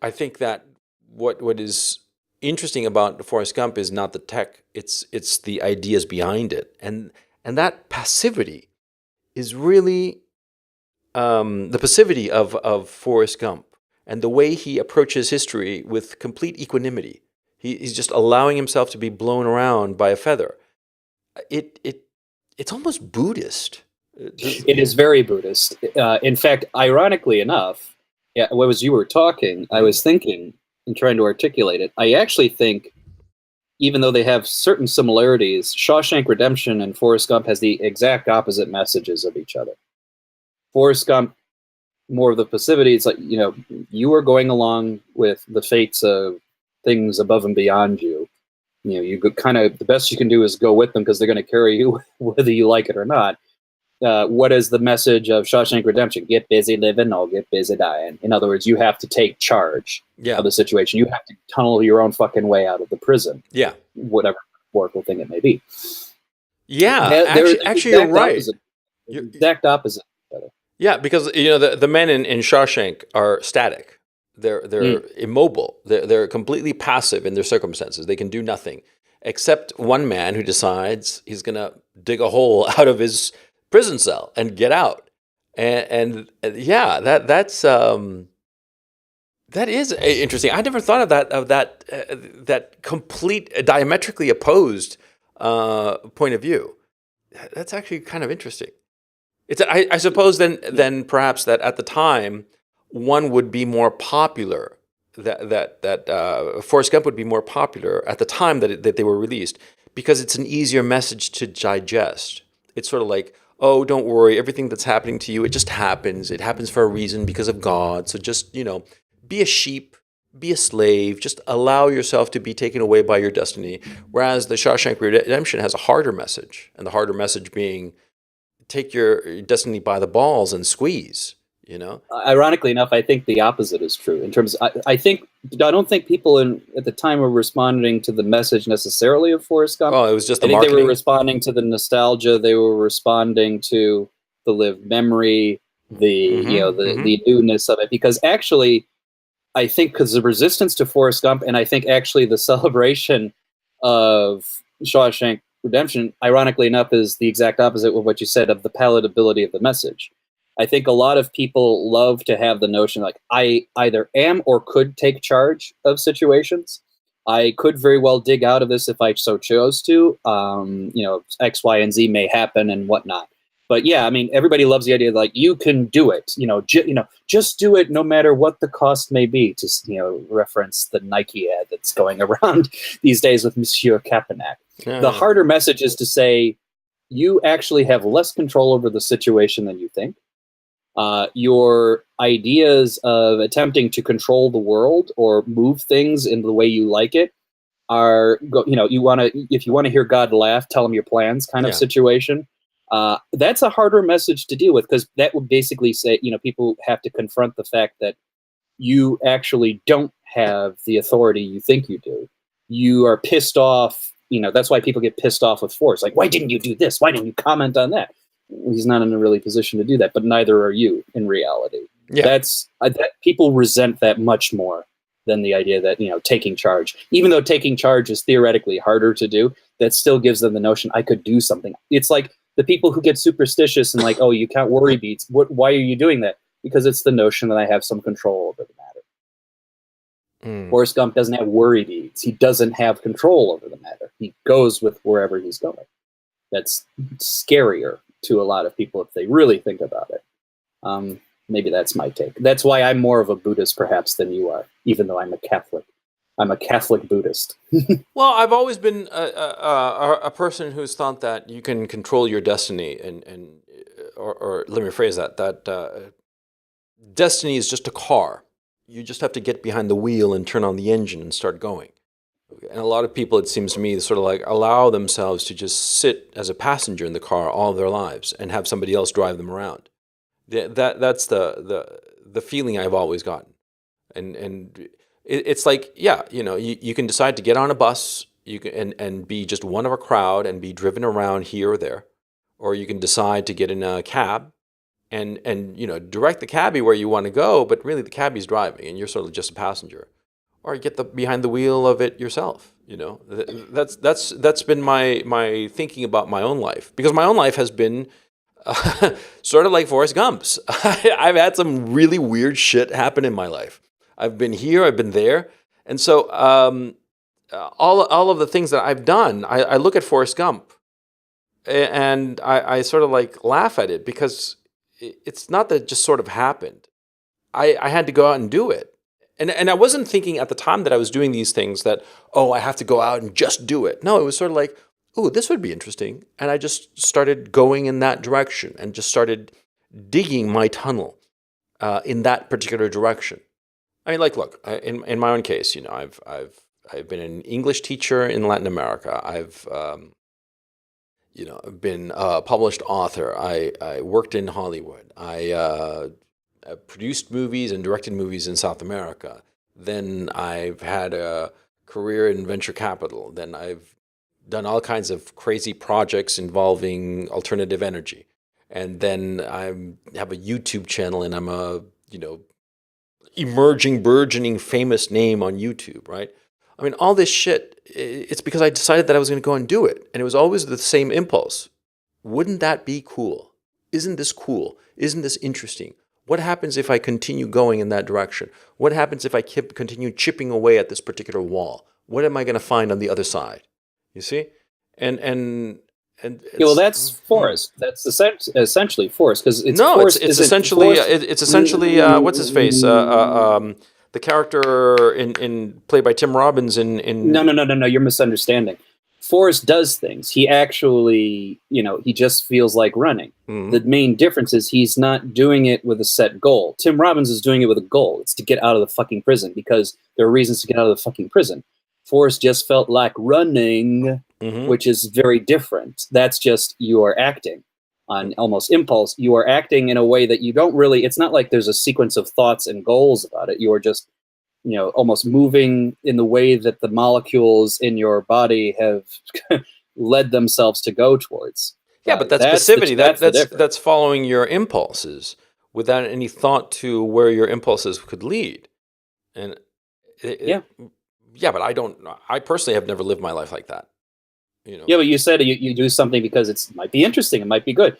I think that what is interesting about Forrest Gump is not the tech; it's the ideas behind it, and that passivity is really the passivity of Forrest Gump, and the way he approaches history with complete equanimity. He's just allowing himself to be blown around by a feather. It's almost Buddhist. It is very Buddhist. In fact, ironically enough, as you were talking, I was thinking and trying to articulate it. I actually think, even though they have certain similarities, Shawshank Redemption and Forrest Gump has the exact opposite messages of each other. Forrest Gump more of the passivity. It's like, you are going along with the fates of things above and beyond you. You kind of, the best you can do is go with them because they're going to carry you whether you like it or not. What is the message of Shawshank Redemption? Get busy living or get busy dying. In other words, you have to take charge of the situation. You have to tunnel your own fucking way out of the prison. Yeah. Whatever metaphorical thing it may be. Yeah, actually, you're right. Exact opposite. Yeah, because the men in Shawshank are static. They're immobile. They're completely passive in their circumstances. They can do nothing, except one man who decides he's gonna dig a hole out of his prison cell and get out. And yeah, that is interesting. I never thought of that complete diametrically opposed point of view. That's actually kind of interesting. I suppose then perhaps that at the time one would be more popular. That Forrest Gump would be more popular at the time that they were released because it's an easier message to digest. It's sort of like, oh, don't worry, everything that's happening to you, it just happens. It happens for a reason because of God. So just be a sheep, be a slave, just allow yourself to be taken away by your destiny. Whereas the Shawshank Redemption has a harder message, and the harder message being, take your destiny by the balls and squeeze. Ironically enough, I think the opposite is true. In terms, I don't think people at the time were responding to the message necessarily of Forrest Gump. Oh, it was just the marketing. They were responding to the nostalgia. They were responding to the lived memory, the newness of it. Because actually, I think because the resistance to Forrest Gump, and I think actually the celebration of Shawshank Redemption, ironically enough, is the exact opposite of what you said of the palatability of the message. I think a lot of people love to have the notion like, I either am or could take charge of situations. I could very well dig out of this if I so chose to. X, Y, and Z may happen and whatnot. But yeah, I mean, everybody loves the idea that, like, you can do it. Just do it no matter what the cost may be. To reference the Nike ad that's going around these days with Monsieur Kaepernick. Yeah. The harder message is to say you actually have less control over the situation than you think. Your ideas of attempting to control the world or move things in the way you like it are, if you want to hear God laugh, tell him your plans kind of situation. That's a harder message to deal with because that would basically say, people have to confront the fact that you actually don't have the authority you think you do. You are pissed off. That's why people get pissed off with Forrest. Like, why didn't you do this? Why didn't you comment on that? He's not in a really position to do that, but neither are you in reality. Yeah. That people resent that much more than the idea that, taking charge, even though taking charge is theoretically harder to do, that still gives them the notion I could do something. It's like the people who get superstitious and like, oh, you count worry beads. Why are you doing that? Because it's the notion that I have some control over the matter. Forrest Gump doesn't have worry beads. He doesn't have control over the matter. He goes with wherever he's going. That's scarier to a lot of people if they really think about it. Maybe that's my take. That's why I'm more of a Buddhist perhaps than you are, even though I'm a Catholic. I'm a Catholic Buddhist. Well, I've always been a person who's thought that you can control your destiny, or let me phrase that destiny is just a car. You just have to get behind the wheel and turn on the engine and start going. And a lot of people, it seems to me, sort of like allow themselves to just sit as a passenger in the car all their lives and have somebody else drive them around. That's the feeling I've always gotten. And it's like, yeah, you can decide to get on a bus, you can and be just one of a crowd and be driven around here or there, or you can decide to get in a cab and direct the cabbie where you want to go, but really the cabbie's driving and you're sort of just a passenger. Or get behind the wheel of it yourself. That's been my thinking about my own life, because my own life has been sort of like Forrest Gump's. I've had some really weird shit happen in my life. I've been here, I've been there, and so all of the things that I've done, I look at Forrest Gump, and I sort of like laugh at it because it's not that it just sort of happened. I had to go out and do it. And I wasn't thinking at the time that I was doing these things that, oh, I have to go out and just do it. No, it was sort of like, oh, this would be interesting. And I just started going in that direction and just started digging my tunnel. in that particular direction. I mean, like, look, in my own case, I've been an English teacher in Latin America. I've been a published author. I worked in Hollywood. I produced movies and directed movies in South America. Then I've had a career in venture capital. Then I've done all kinds of crazy projects involving alternative energy. And then I have a YouTube channel, and I'm a, emerging, burgeoning, famous name on YouTube, right? I mean, all this shit, it's because I decided that I was going to go and do it. And it was always the same impulse. Wouldn't that be cool? Isn't this cool? Isn't this interesting? What happens if I continue going in that direction? What happens if I continue chipping away at this particular wall? What am I going to find on the other side? You see? And well, that's Forrest. That's essentially Forrest, because it's no, Forrest it's essentially what's his face? The character in played by Tim Robbins in No. You're misunderstanding. Forrest does things. He actually, he just feels like running. Mhm. The main difference is he's not doing it with a set goal. Tim Robbins is doing it with a goal. It's to get out of the fucking prison, because there are reasons to get out of the fucking prison. Forrest just felt like running, Mhm. which is very different. That's just, you are acting on almost impulse. You are acting in a way that you don't really, it's not like there's a sequence of thoughts and goals about it. You are just, almost moving in the way that the molecules in your body have led themselves to go towards. Yeah, but that's passivity. That's following your impulses without any thought to where your impulses could lead. And Yeah. Yeah, but I personally have never lived my life like that. Yeah, but you said you do something because it might be interesting, it might be good.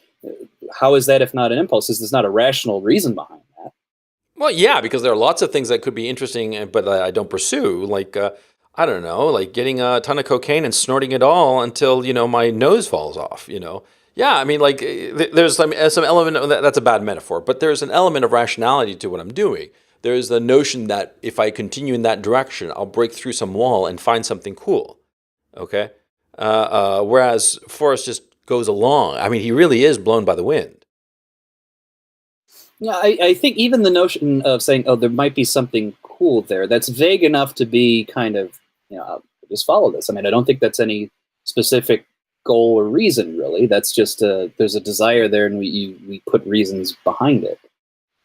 How is that if not an impulse? There's not a rational reason behind that. Well, yeah, because there are lots of things that could be interesting, but I don't pursue. Like, I don't know, like getting a ton of cocaine and snorting it all until, my nose falls off, Yeah, I mean, like, there's some element of that's a bad metaphor, but there's an element of rationality to what I'm doing. There's the notion that if I continue in that direction, I'll break through some wall and find something cool. Okay? Whereas Forrest just goes along. I mean, he really is blown by the wind. Yeah, I think even the notion of saying, oh, there might be something cool there, that's vague enough to be kind of, just follow this. I mean, I don't think that's any specific goal or reason, really. That's just there's a desire there, and we put reasons behind it.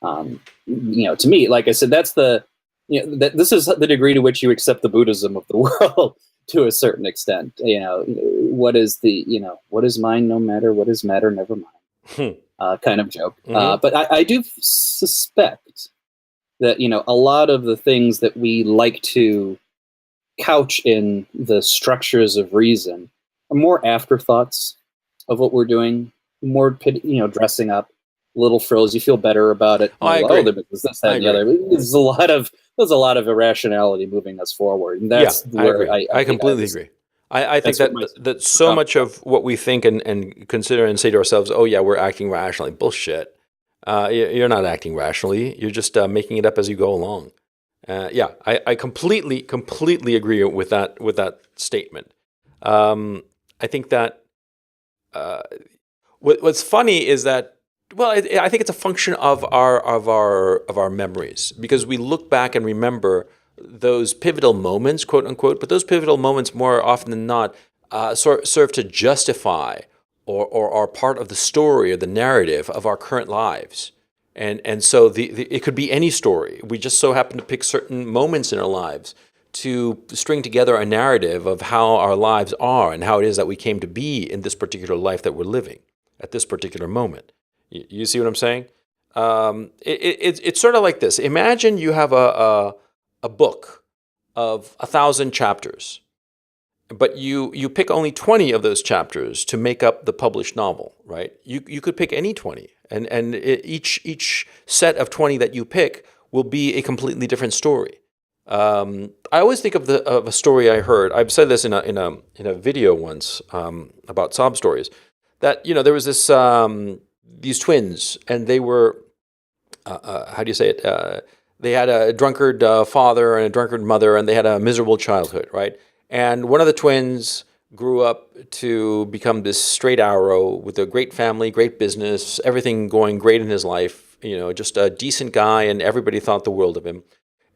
To me, like I said, that's this is the degree to which you accept the Buddhism of the world to a certain extent. What is what is mine, no matter what is matter, never mind. Kind of joke. Mhm. But I do suspect that, a lot of the things that we like to couch in the structures of reason are more afterthoughts of what we're doing, more, dressing up, little frills. You feel better about it. Oh, I agree. There's this, that, and the other. There's a lot of irrationality moving us forward, and that's where I completely agree. I think that so much of what we think and consider and say to ourselves, oh yeah, we're acting rationally. Bullshit. You're not acting rationally. You're just making it up as you go along. I completely agree with that statement. I think that what's funny is that, well, I think it's a function of our memories, because we look back and remember those pivotal moments, quote unquote, but those pivotal moments more often than not serve to justify or are part of the story or the narrative of our current lives. And so it could be any story. We just so happen to pick certain moments in our lives to string together a narrative of how our lives are and how it is that we came to be in this particular life that we're living at this particular moment. You see what I'm saying? It's sort of like this. Imagine you have a book of 1,000 chapters, but you pick only 20 of those chapters to make up the published novel, right? You could pick any 20, and each set of 20 that you pick will be a completely different story. I always think of a story I heard. I've said this in a video once about sob stories. That there was this these twins, and they were how do you say it? They had a drunkard father and a drunkard mother, and they had a miserable childhood, right? And one of the twins grew up to become this straight arrow with a great family, great business, everything going great in his life, just a decent guy, and everybody thought the world of him.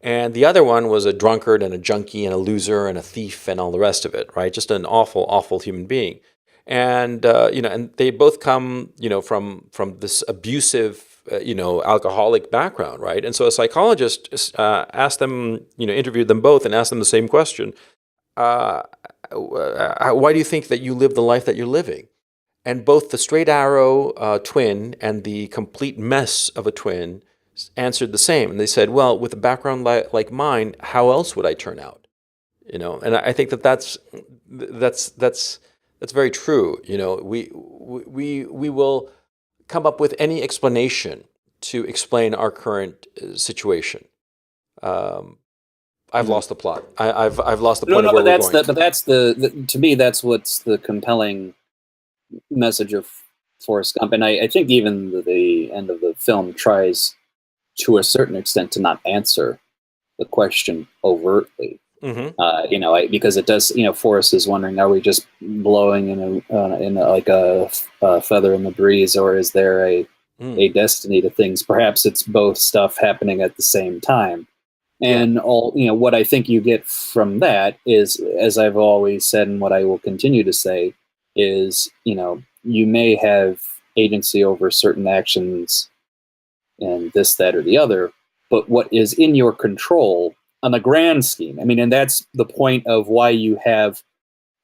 And the other one was a drunkard and a junkie and a loser and a thief and all the rest of it, right? Just an awful, awful human being. And and they both come, from this abusive, alcoholic background, right? And so a psychologist asked them, interviewed them both and asked them the same question: Why do you think that you live the life that you're living? And both the straight arrow twin and the complete mess of a twin answered the same. And they said, well, with a background like mine, how else would I turn out? And I think that's very true. We will come up with any explanation to explain our current situation. I've lost the plot. I've lost the point of where we're going. But that's the to me, that's what's the compelling message of Forrest Gump. And I think even the end of the film tries to a certain extent to not answer the question overtly. Because it does, Forrest is wondering, are we just blowing in like a feather in the breeze, or is there a destiny to things? Perhaps it's both stuff happening at the same time. And what I think you get from that is, as I've always said, and what I will continue to say is, you may have agency over certain actions and this, that, or the other, but what is in your control on the grand scheme. I mean, and that's the point of why you have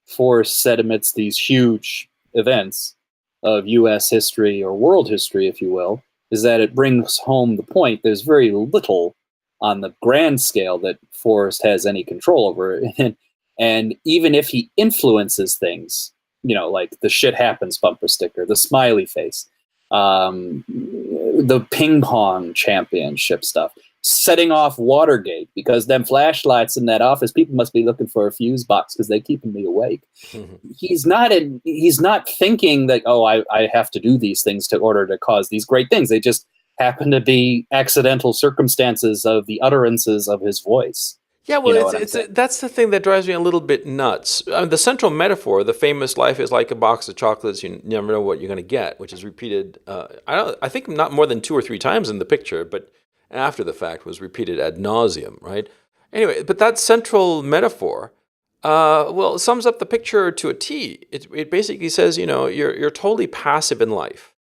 Forrest set amidst these huge events of U.S. history or world history, if you will, is that it brings home the point. There's very little on the grand scale that Forrest has any control over. And even if he influences things, like the shit happens bumper sticker, the smiley face, the ping pong championship stuff, setting off Watergate, because them flashlights in that office, people must be looking for a fuse box because they keeping me awake. He's not thinking that, I have to do these things to order to cause these great things. They just happen to be accidental circumstances of the utterances of his voice. Yeah, well, that's the thing that drives me a little bit nuts. I mean, the central metaphor, the famous "life is like a box of chocolates, you never know what you're going to get," which is repeated, I think not more than 2 or 3 times in the picture, but after the fact was repeated ad nauseum, right? Anyway, but that central metaphor, sums up the picture to a T. It basically says, you're totally passive in life,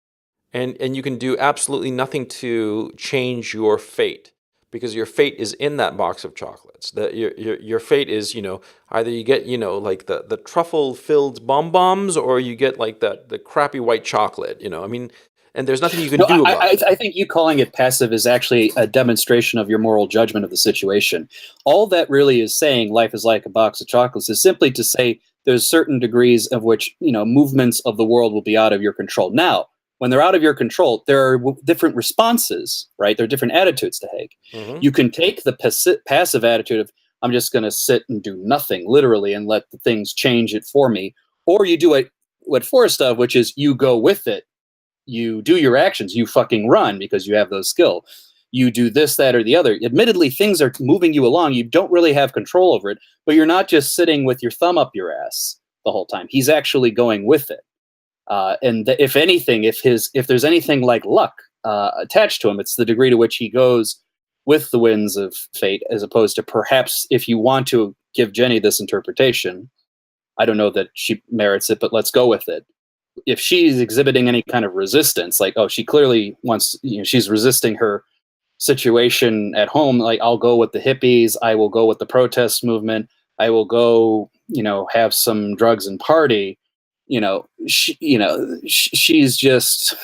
and you can do absolutely nothing to change your fate, because your fate is in that box of chocolates. Your fate is, either you get, like the truffle-filled bonbons, or you get like the crappy white chocolate. I mean, and there's nothing you can do about it. I think you calling it passive is actually a demonstration of your moral judgment of the situation. All that really is saying, life is like a box of chocolates, is simply to say there's certain degrees of which, movements of the world will be out of your control. Now, when they're out of your control, there are different responses, right? There are different attitudes to take. You can take the passive attitude of, I'm just going to sit and do nothing, literally, and let the things change it for me. Or you do what Forrest does, which is you go with it. You do your actions. You fucking run because you have those skill. You do this, that, or the other. Admittedly, things are moving you along. You don't really have control over it, but you're not just sitting with your thumb up your ass the whole time. He's actually going with it. If anything, if there's anything like luck attached to him, it's the degree to which he goes with the winds of fate, as opposed to, perhaps, if you want to give Jenny this interpretation, I don't know that she merits it, but let's go with it. If she's exhibiting any kind of resistance, like, she clearly wants, she's resisting her situation at home, like, I'll go with the hippies, I will go with the protest movement, I will go, have some drugs and party, she's just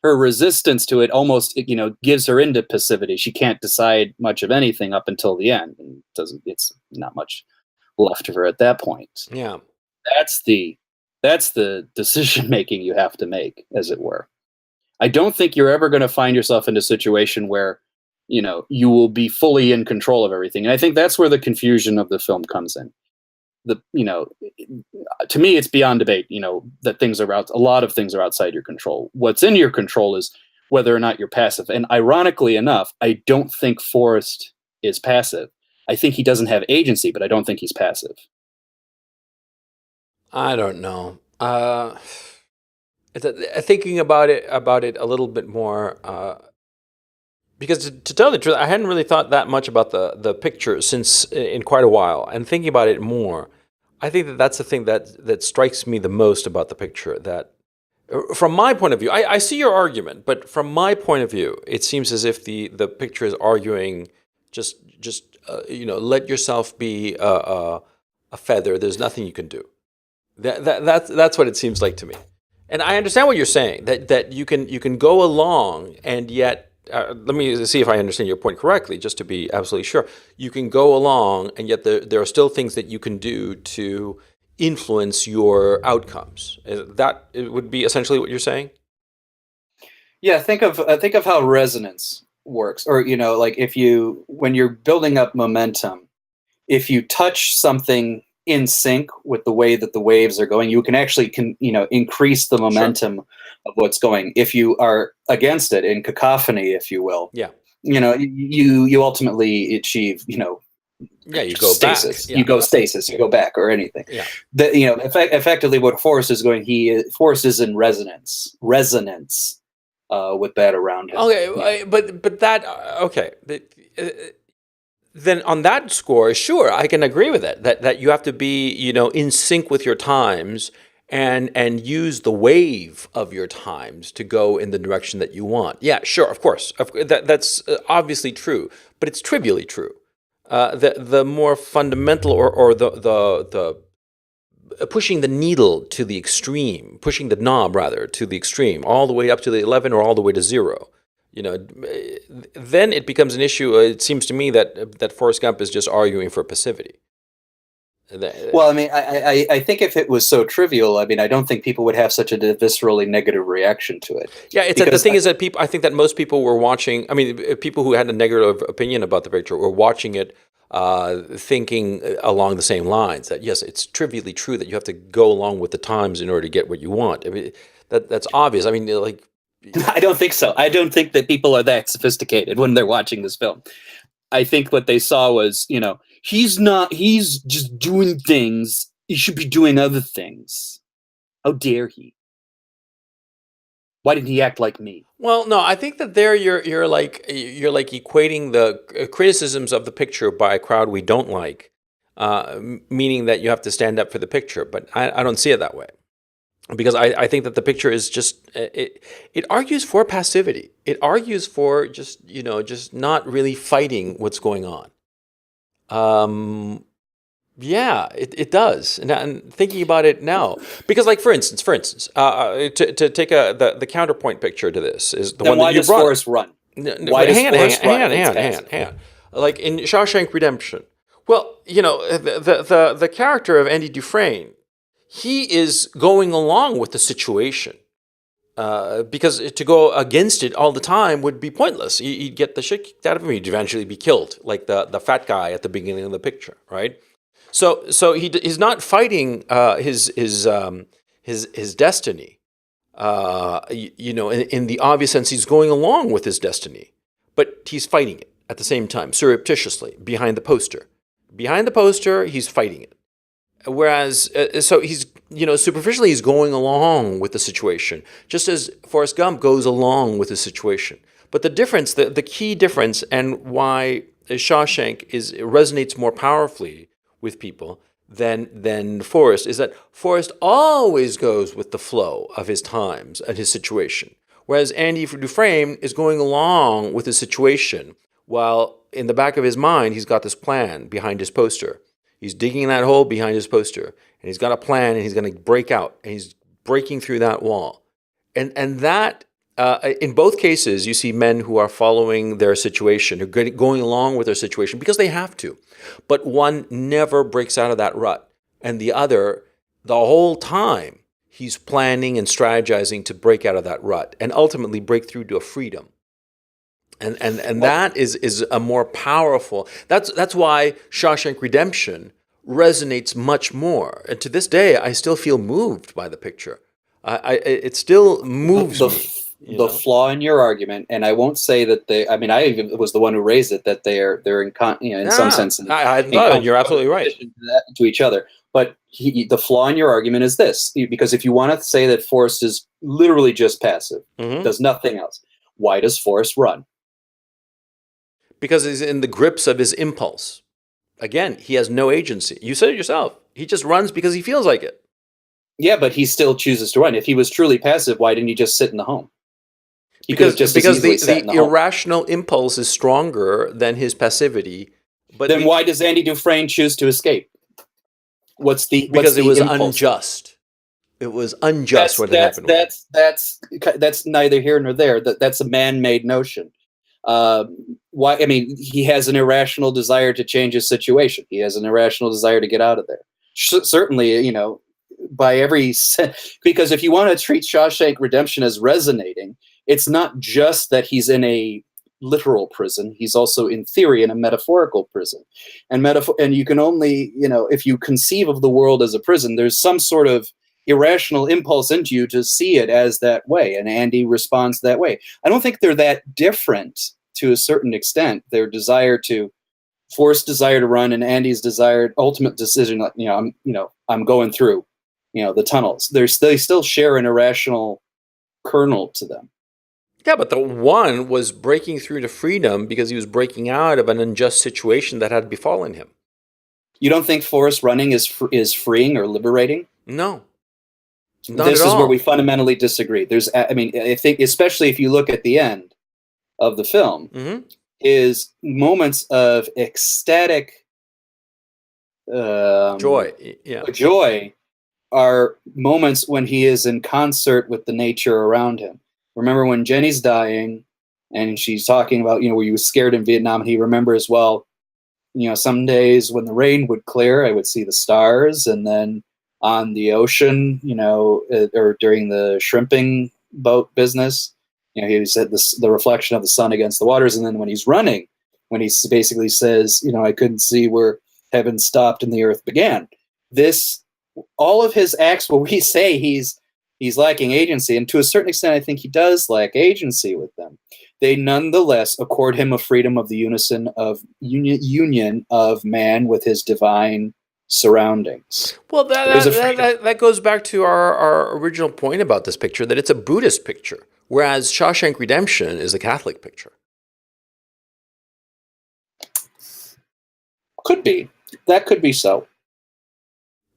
her resistance to it almost, gives her into passivity. She can't decide much of anything up until the end, and it's not much left of her at that point. Yeah. That's the decision making you have to make, as it were. I don't think you're ever going to find yourself in a situation where, you will be fully in control of everything. And I think that's where the confusion of the film comes in. To me, it's beyond debate, that a lot of things are outside your control. What's in your control is whether or not you're passive. And ironically enough, I don't think Forrest is passive. I think he doesn't have agency, but I don't think he's passive. I don't know. Thinking about it a little bit more, Because to tell the truth, I hadn't really thought that much about the picture since in quite a while. And thinking about it more, I think that that's the thing that strikes me the most about the picture. That from my point of view, I see your argument, but from my point of view, it seems as if the picture is arguing just let yourself be a feather. There's nothing you can do. That's what it seems like to me. And I understand what you're saying, that you can go along, and yet let me see if I understand your point correctly, just to be absolutely sure. You can go along, and yet there are still things that you can do to influence your outcomes. That it would be essentially what you're saying. Yeah, think of how resonance works, or like if you when you're building up momentum, if you touch something in sync with the way that the waves are going, you can actually increase the Sure. momentum of what's going. If you are against it, in cacophony, if you will, Yeah. you ultimately achieve Yeah. You go back. stasis. You Yeah. go stasis. You go back, or anything. Yeah. That effectively what Forrest is going. Forrest is in resonance with that around him. Okay. But that okay. Then on that score, sure, I can agree with it. That you have to be, in sync with your times, and use the wave of your times to go in the direction that you want. Yeah, sure, of course. That's obviously true, but it's trivially true. The more fundamental, or the pushing the needle to the extreme, pushing the knob rather to the extreme, all the way up to the 11 or all the way to zero. Then it becomes an issue. It seems to me that Forrest Gump is just arguing for passivity. Well, I mean, I think if it was so trivial, I mean, I don't think people would have such a viscerally negative reaction to it. Yeah, it's that the thing is that people. I think that most people were watching. I mean, people who had a negative opinion about the picture were watching it, thinking along the same lines. That yes, it's trivially true that you have to go along with the times in order to get what you want. I mean, that's obvious. I mean, like. I don't think so. I don't think that people are that sophisticated when they're watching this film. I think what they saw was, he's just doing things. He should be doing other things. How dare he? Why didn't he act like me? Well, no, I think that there you're like equating the criticisms of the picture by a crowd we don't like, meaning that you have to stand up for the picture. But I don't see it that way. Because I think that the picture is just it argues for passivity. It argues for just not really fighting what's going on. Yeah, it does. And thinking about it now, because like for instance, to take the counterpoint picture to this is the Then one that you brought. Why does Forrest run? Why does Hang on, Forrest run? hang on. Like in Shawshank Redemption. Well, the character of Andy Dufresne, he is going along with the situation, because to go against it all the time would be pointless. You'd get the shit kicked out of him. He'd eventually be killed, like the fat guy at the beginning of the picture, right? So he's not fighting his destiny, in the obvious sense. He's going along with his destiny, but he's fighting it at the same time, surreptitiously, behind the poster. Behind the poster, he's fighting it. Whereas, so he's, superficially he's going along with the situation, just as Forrest Gump goes along with the situation. But the difference, the key difference, and why Shawshank resonates more powerfully with people than Forrest, is that Forrest always goes with the flow of his times and his situation, whereas Andy Dufresne is going along with his situation, while in the back of his mind he's got this plan behind his poster. He's digging that hole behind his poster, and he's got a plan, and he's going to break out, and he's breaking through that wall. And that, in both cases, you see men who are following their situation, who are going along with their situation because they have to. But one never breaks out of that rut, and the other, the whole time, he's planning and strategizing to break out of that rut and ultimately break through to a freedom. And that is a more powerful. That's why Shawshank Redemption resonates much more. And to this day, I still feel moved by the picture. It still moves me. The flaw in your argument, and I won't say that they. I mean, I even was the one who raised it, that they're in some sense. You're absolutely right. To each other. But the flaw in your argument is this: because if you want to say that Forrest is literally just passive, does nothing else, why does Forrest run? because he's in the grips of his impulse. Again, he has no agency. You said it yourself. He just runs because he feels like it. Yeah, but he still chooses to run. If he was truly passive, why didn't he just sit in the home? He could have just as Because easily sat in the the home. irrational impulse is stronger than his passivity. But Then why does Andy Dufresne choose to escape? Because it was impulse? Unjust. It was unjust what had happened. That's neither here nor there. That's a man-made notion. Why? I mean, he has an irrational desire to change his situation. He has an irrational desire to get out of there. Certainly, because if you want to treat Shawshank Redemption as resonating, it's not just that he's in a literal prison. He's also, in theory, in a metaphorical prison. And you can only, if you conceive of the world as a prison, there's some sort of irrational impulse into you to see it as that way. And Andy responds that way. I don't think they're that different to a certain extent. Their Forrest's desire to run and Andy's desired ultimate decision, I'm going through, the tunnels. They still share an irrational kernel to them. Yeah, but the one was breaking through to freedom because he was breaking out of an unjust situation that had befallen him. You don't think Forrest running is freeing or liberating? No. This is where we fundamentally disagree. I think, especially if you look at the end of the film, is moments of ecstatic joy. Yeah. Joy are moments when he is in concert with the nature around him. Remember when Jenny's dying and she's talking about, were you scared in Vietnam? And he remembers, well, some days when the rain would clear, I would see the stars. And then on the ocean, or during the shrimping boat business, he said the reflection of the sun against the waters. And then when he's running, when he basically says, I couldn't see where heaven stopped and the earth began. All of his acts where we say he's lacking agency, and to a certain extent, I think he does lack agency with them. They nonetheless accord him a freedom of the union of man with his divine surroundings. Well, that goes back to our original point about this picture, that it's a Buddhist picture, whereas Shawshank Redemption is a Catholic picture. Could be. That could be so.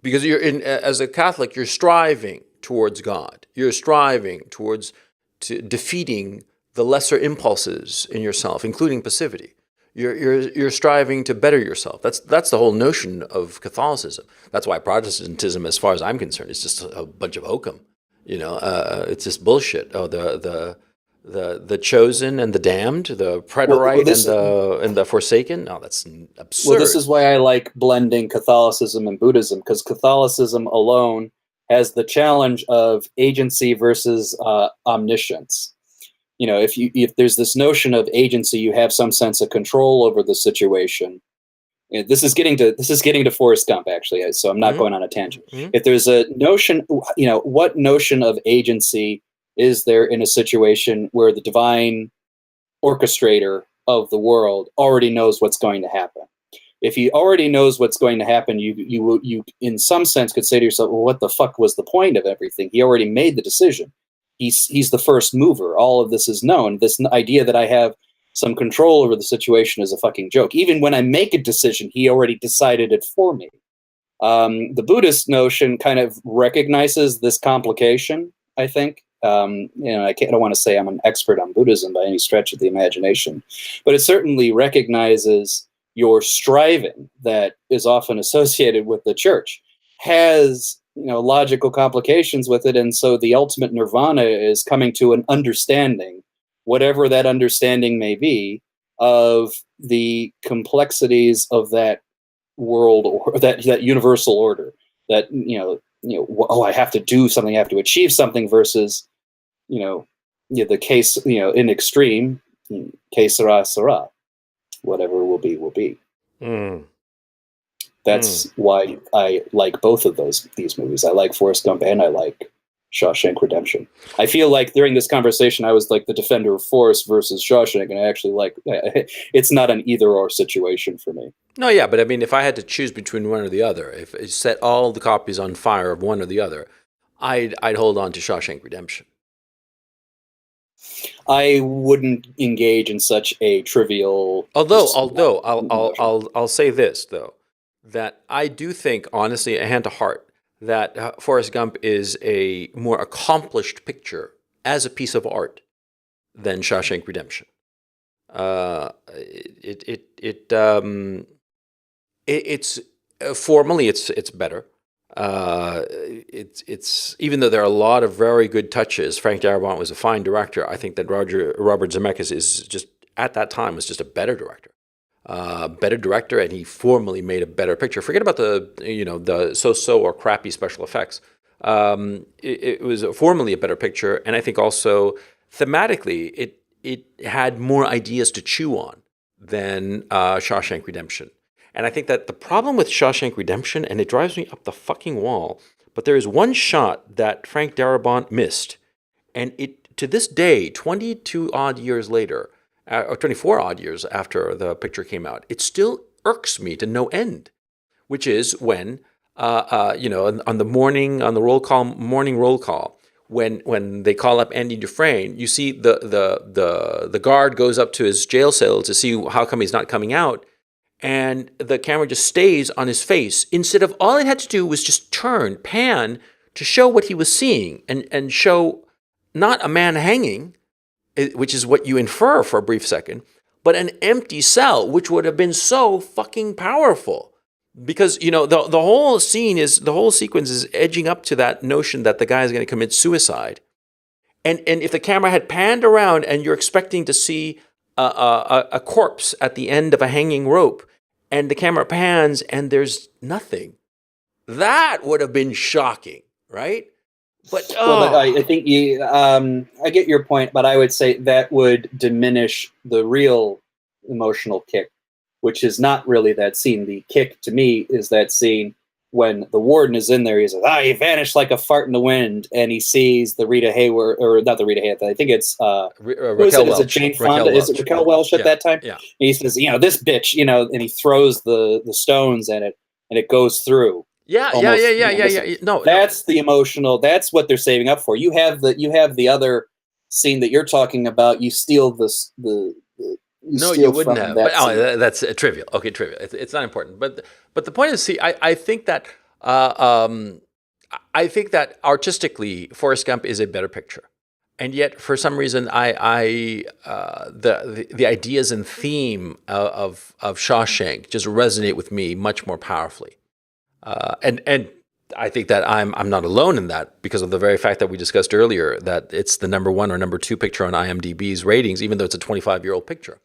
Because as a Catholic, you're striving towards God. You're striving towards defeating the lesser impulses in yourself, including passivity. You're striving to better yourself. That's the whole notion of Catholicism. That's why Protestantism, as far as I'm concerned, is just a bunch of hokum. It's just bullshit. Oh, the chosen and the damned, the preterite and the forsaken. No, that's absurd. Well, this is why I like blending Catholicism and Buddhism, because Catholicism alone has the challenge of agency versus omniscience. If there's this notion of agency, you have some sense of control over the situation. This is getting to Forrest Gump, actually, so I'm not going on a tangent. If there's a notion, what notion of agency is there in a situation where the divine orchestrator of the world already knows what's going to happen? If he already knows what's going to happen, you in some sense could say to yourself, well, what the fuck was the point of everything? He already made the decision. He's the first mover. All of this is known. This idea that I have some control over the situation is a fucking joke. Even when I make a decision, he already decided it for me. The Buddhist notion kind of recognizes this complication, I think. I don't want to say I'm an expert on Buddhism by any stretch of the imagination, but it certainly recognizes your striving that is often associated with the church has logical complications with it, and so the ultimate nirvana is coming to an understanding, whatever that understanding may be, of the complexities of that world or that universal order. That I have to do something, I have to achieve something, versus the case in extreme, que sera sera, whatever will be. That's why I like both of these movies. I like Forrest Gump and I like Shawshank Redemption. I feel like during this conversation I was like the defender of Forrest versus Shawshank, and I actually it's not an either or situation for me. No, yeah, but I mean, if I had to choose between one or the other, if I set all the copies on fire of one or the other, I'd hold on to Shawshank Redemption. I wouldn't engage in such a trivial. Although I'll say this though, that I do think, honestly, a hand to heart, that Forrest Gump is a more accomplished picture as a piece of art than Shawshank Redemption. It's formally it's better. It's even though there are a lot of very good touches. Frank Darabont was a fine director. I think that Robert Zemeckis is just at that time was just a better director, and he formally made a better picture. Forget about the so-so or crappy special effects. It was formally a better picture, and I think also thematically it had more ideas to chew on than Shawshank Redemption. And I think that the problem with Shawshank Redemption, and it drives me up the fucking wall, but there is one shot that Frank Darabont missed, and it to this day, 22 odd years later, or 24 odd years after the picture came out, it still irks me to no end, which is when, on the morning roll call, when they call up Andy Dufresne, you see the guard goes up to his jail cell to see how come he's not coming out, and the camera just stays on his face. Instead of, all it had to do was just pan to show what he was seeing, and show not a man hanging, which is what you infer for a brief second, but an empty cell, which would have been so fucking powerful. Because, the whole sequence is edging up to that notion that the guy is going to commit suicide. And if the camera had panned around and you're expecting to see a corpse at the end of a hanging rope, and the camera pans and there's nothing, that would have been shocking, right? But I think I get your point, but I would say that would diminish the real emotional kick, which is not really that scene. The kick to me is that scene when the warden is in there. He says, "He vanished like a fart in the wind," and he sees the Rita Hayworth, or not the Rita Hayworth. I think it's Raquel Welch. Is it Jane Fonda? Is it Raquel Welch at that time? Yeah. And he says, "This bitch," and he throws the stones at it, and it goes through. Yeah. No, that's the emotional. That's what they're saving up for. You have the other scene that you're talking about. You steal this. No, you wouldn't have. But that's trivial. Okay, trivial. It's not important. But the point is, see, I think that artistically, Forrest Gump is a better picture, and yet for some reason, the ideas and theme of Shawshank just resonate with me much more powerfully, and I think that I'm not alone in that, because of the very fact that we discussed earlier that it's the number 1 or number 2 picture on IMDb's ratings, even though it's a 25-year-old picture.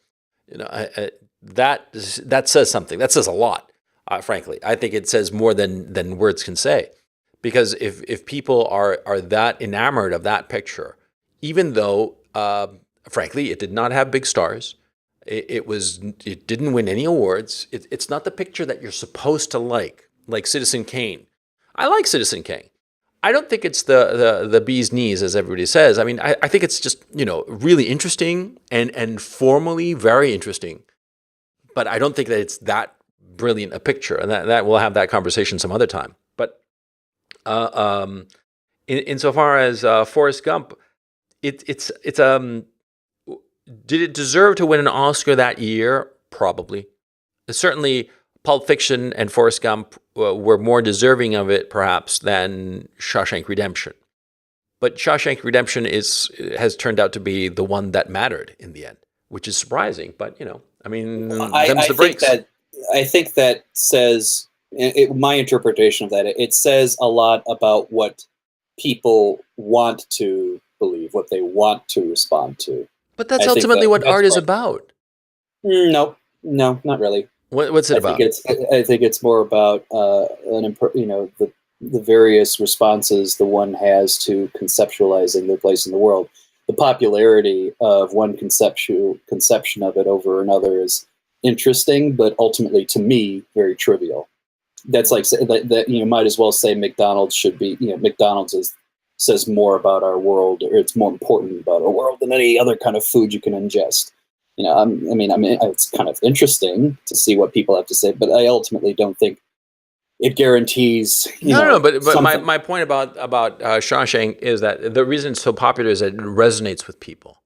That says something. That says a lot. Frankly, I think it says more than words can say, because if people are that enamored of that picture, even though frankly it did not have big stars, it didn't win any awards. It's not the picture that you're supposed to like Citizen Kane. I like Citizen Kane. I don't think it's the bee's knees, as everybody says. I mean, I think it's just, really interesting and formally very interesting. But I don't think that it's that brilliant a picture, and that we'll have that conversation some other time. But insofar as Forrest Gump, did it deserve to win an Oscar that year? Probably. Certainly, Pulp Fiction and Forrest Gump were more deserving of it, perhaps, than Shawshank Redemption. But Shawshank Redemption has turned out to be the one that mattered in the end, which is surprising. But them's the breaks. I think that says, my interpretation of that, it says a lot about what people want to believe, what they want to respond to. But that's ultimately what art is about. No, not really. What's it about? I think it's more about the various responses the one has to conceptualizing their place in the world. The popularity of one conception of it over another is interesting, but ultimately, to me, very trivial. That's like that. Might as well say McDonald's should be. McDonald's says more about our world, or it's more important about our world than any other kind of food you can ingest. It's kind of interesting to see what people have to say, but I ultimately don't think it guarantees. But my point about Shawshank is that the reason it's so popular is that it resonates with people.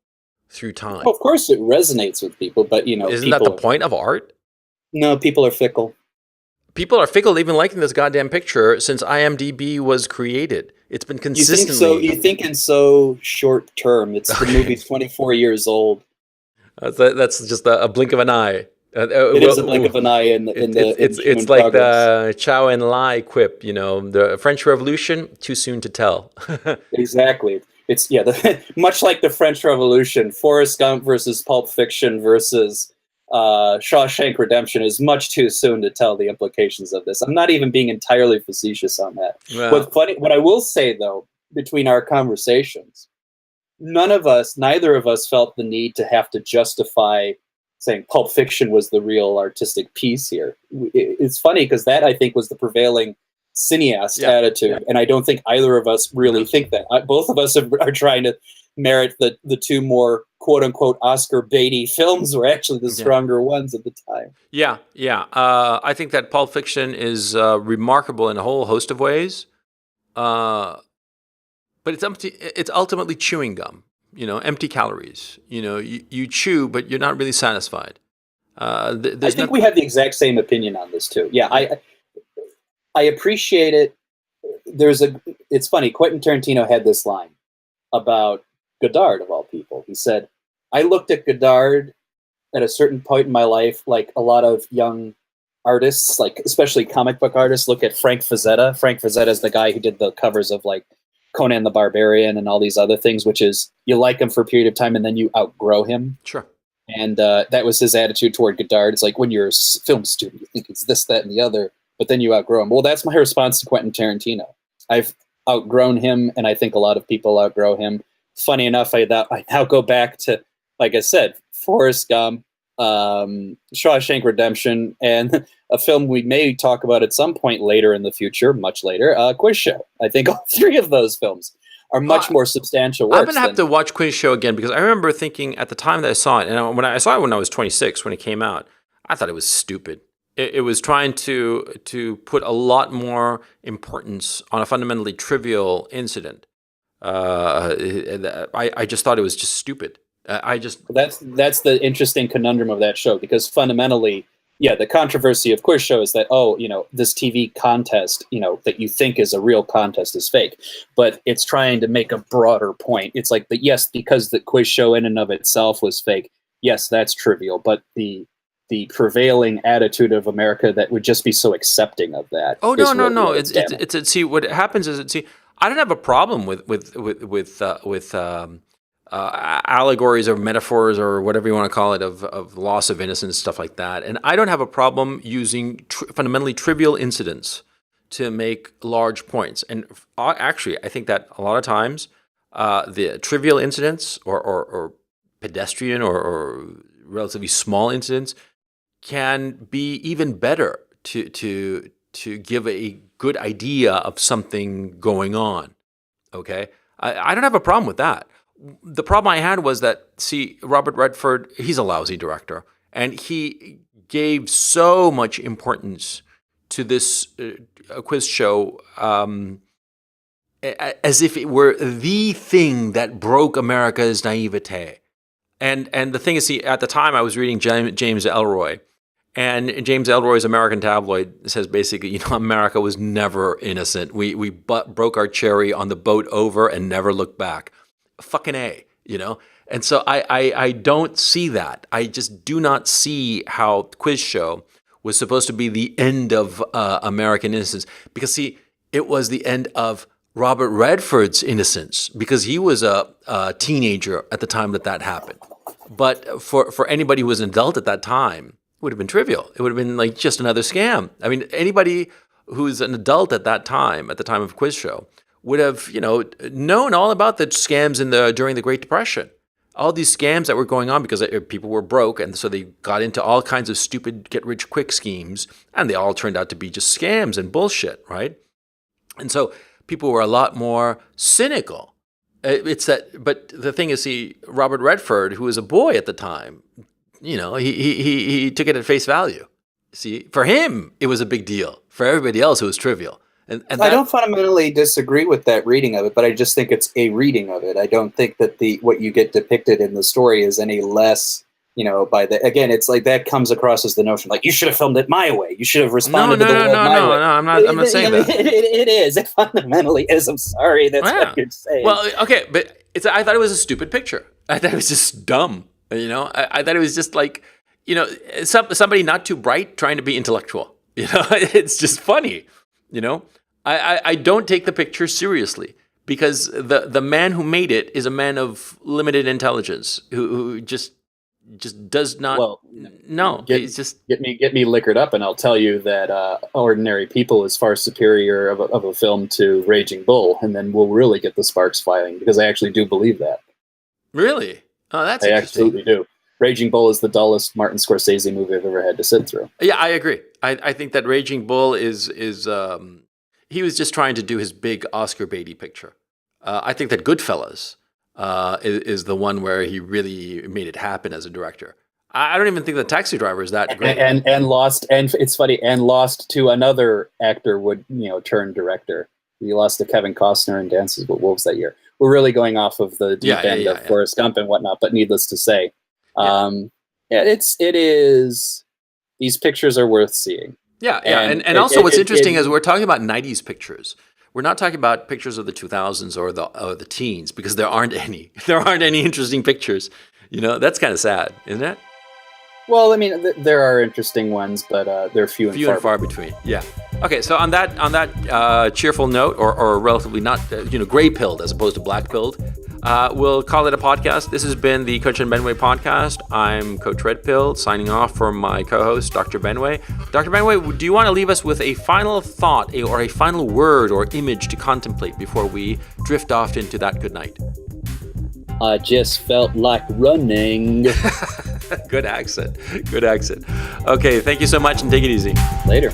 through time. Of course, it resonates with people, but Isn't that the point of art? No, people are fickle. People are fickle, even liking this goddamn picture since IMDb was created. It's been You think so? consistently. You think in so short term? The movie's 24 years old. That's just a blink of an eye. It is a blink of an eye in human It's like progress. the Chow and Lai quip, the French Revolution, too soon to tell. Exactly. It's much like the French Revolution. Forrest Gump versus Pulp Fiction versus Shawshank Redemption is much too soon to tell the implications of this. I'm not even being entirely facetious on that. Well, What I will say though, between our conversations, neither of us felt the need to have to justify saying Pulp Fiction was the real artistic piece here. It's funny because that, I think, was the prevailing cineast attitude, and I don't think either of us really think that. Both of us are trying to merit the two more quote-unquote Oscar baity films were actually the stronger ones at the time. Yeah. I think that Pulp Fiction is remarkable in a whole host of ways, but it's ultimately chewing gum. Empty calories. You chew, but you're not really satisfied. I think we have the exact same opinion on this too. Yeah, I appreciate it. It's funny. Quentin Tarantino had this line about Godard, of all people. He said, "I looked at Godard at a certain point in my life, like a lot of young artists, like especially comic book artists, look at Frank Frazetta. Frank Frazetta is the guy who did the covers of like Conan the Barbarian and all these other things, which is you like him for a period of time and then you outgrow him." Sure. And that was his attitude toward Godard. It's like when you're a film student, you think it's this, that, and the other, but then you outgrow him. Well, that's my response to Quentin Tarantino. I've outgrown him, and I think a lot of people outgrow him. Funny enough, I now go back to, like I said, Forrest Gump, Shawshank Redemption, and a film we may talk about at some point later in the future, much later, Quiz Show. I think all three of those films are much more substantial works. I'm going to have to watch Quiz Show again because I remember thinking at the time that I saw it, and when I saw it when I was 26, when it came out, I thought it was stupid. It was trying to put a lot more importance on a fundamentally trivial incident. I just thought it was just stupid. That's the interesting conundrum of that show, because fundamentally, the controversy of Quiz Show is that, this TV contest, that you think is a real contest is fake, but it's trying to make a broader point. It's like, because the Quiz Show in and of itself was fake, yes, that's trivial, but the prevailing attitude of America that would just be so accepting of that. Oh, no. It's see, what happens is, I don't have a problem with allegories or metaphors or whatever you want to call it of loss of innocence, stuff like that. And I don't have a problem using fundamentally trivial incidents to make large points. And actually, I think that a lot of times the trivial incidents or pedestrian or relatively small incidents can be even better to give a good idea of something going on. Okay? I don't have a problem with that. The problem I had was that, Robert Redford, he's a lousy director, and he gave so much importance to this quiz show as if it were the thing that broke America's naivete. And the thing is, at the time I was reading James Ellroy, and James Ellroy's American Tabloid says basically, America was never innocent. We broke our cherry on the boat over and never looked back. Fucking A, And so I don't see that. I just do not see how Quiz Show was supposed to be the end of American innocence. Because, it was the end of Robert Redford's innocence, because he was a teenager at the time that happened. But for anybody who was an adult at that time, it would have been trivial. It would have been like just another scam. I mean, anybody who's an adult at that time, at the time of Quiz Show, would have, known all about the scams during the Great Depression. All these scams that were going on because people were broke, and so they got into all kinds of stupid get-rich-quick schemes, and they all turned out to be just scams and bullshit, right? And so people were a lot more cynical. But the thing is, Robert Redford, who was a boy at the time, he took it at face value. For him, it was a big deal. For everybody else, it was trivial. And I that, don't fundamentally disagree with that reading of it, but I just think it's a reading of it. I don't think that what you get depicted in the story is any less, again, it's like that comes across as the notion, like, you should have filmed it my way. You should have responded to the world my way. no, I'm not saying that. It is. It fundamentally is. I'm sorry. That's what you're saying. Well, okay, but I thought it was a stupid picture. I thought it was just dumb. I thought it was just like, somebody not too bright trying to be intellectual. It's just funny. I don't take the picture seriously because the man who made it is a man of limited intelligence who just does not. Well, no, it's just get me liquored up, and I'll tell you that Ordinary People is far superior of a film to Raging Bull, and then we'll really get the sparks flying, because I actually do believe that. Really? Oh, that's I interesting. absolutely do. Raging Bull is the dullest Martin Scorsese movie I've ever had to sit through. Yeah, I agree. I think that Raging Bull is he was just trying to do his big Oscar baity picture. I think that Goodfellas is the one where he really made it happen as a director. I don't even think the Taxi Driver is that great. And lost, and it's funny, and lost to another actor would turn director. He lost to Kevin Costner in Dances with Wolves that year. We're really going off of the deep end of Forrest Gump and whatnot, but needless to say, it is. These pictures are worth seeing. Yeah, and also what's interesting is we're talking about 90s pictures. We're not talking about pictures of the 2000s or the teens, because there aren't any. There aren't any interesting pictures. That's kind of sad, isn't it? Well, I mean, there are interesting ones, but they're few and far between. Yeah. Okay, so on that cheerful note, or relatively not, gray-pilled as opposed to black-pilled, we'll call it a podcast. This has been the Coach and Benway podcast. I'm Coach Redpill, signing off from my co-host, Dr. Benway. Dr. Benway, do you want to leave us with a final thought or a final word or image to contemplate before we drift off into that good night? I just felt like running. Good accent. Okay, thank you so much, and take it easy. Later.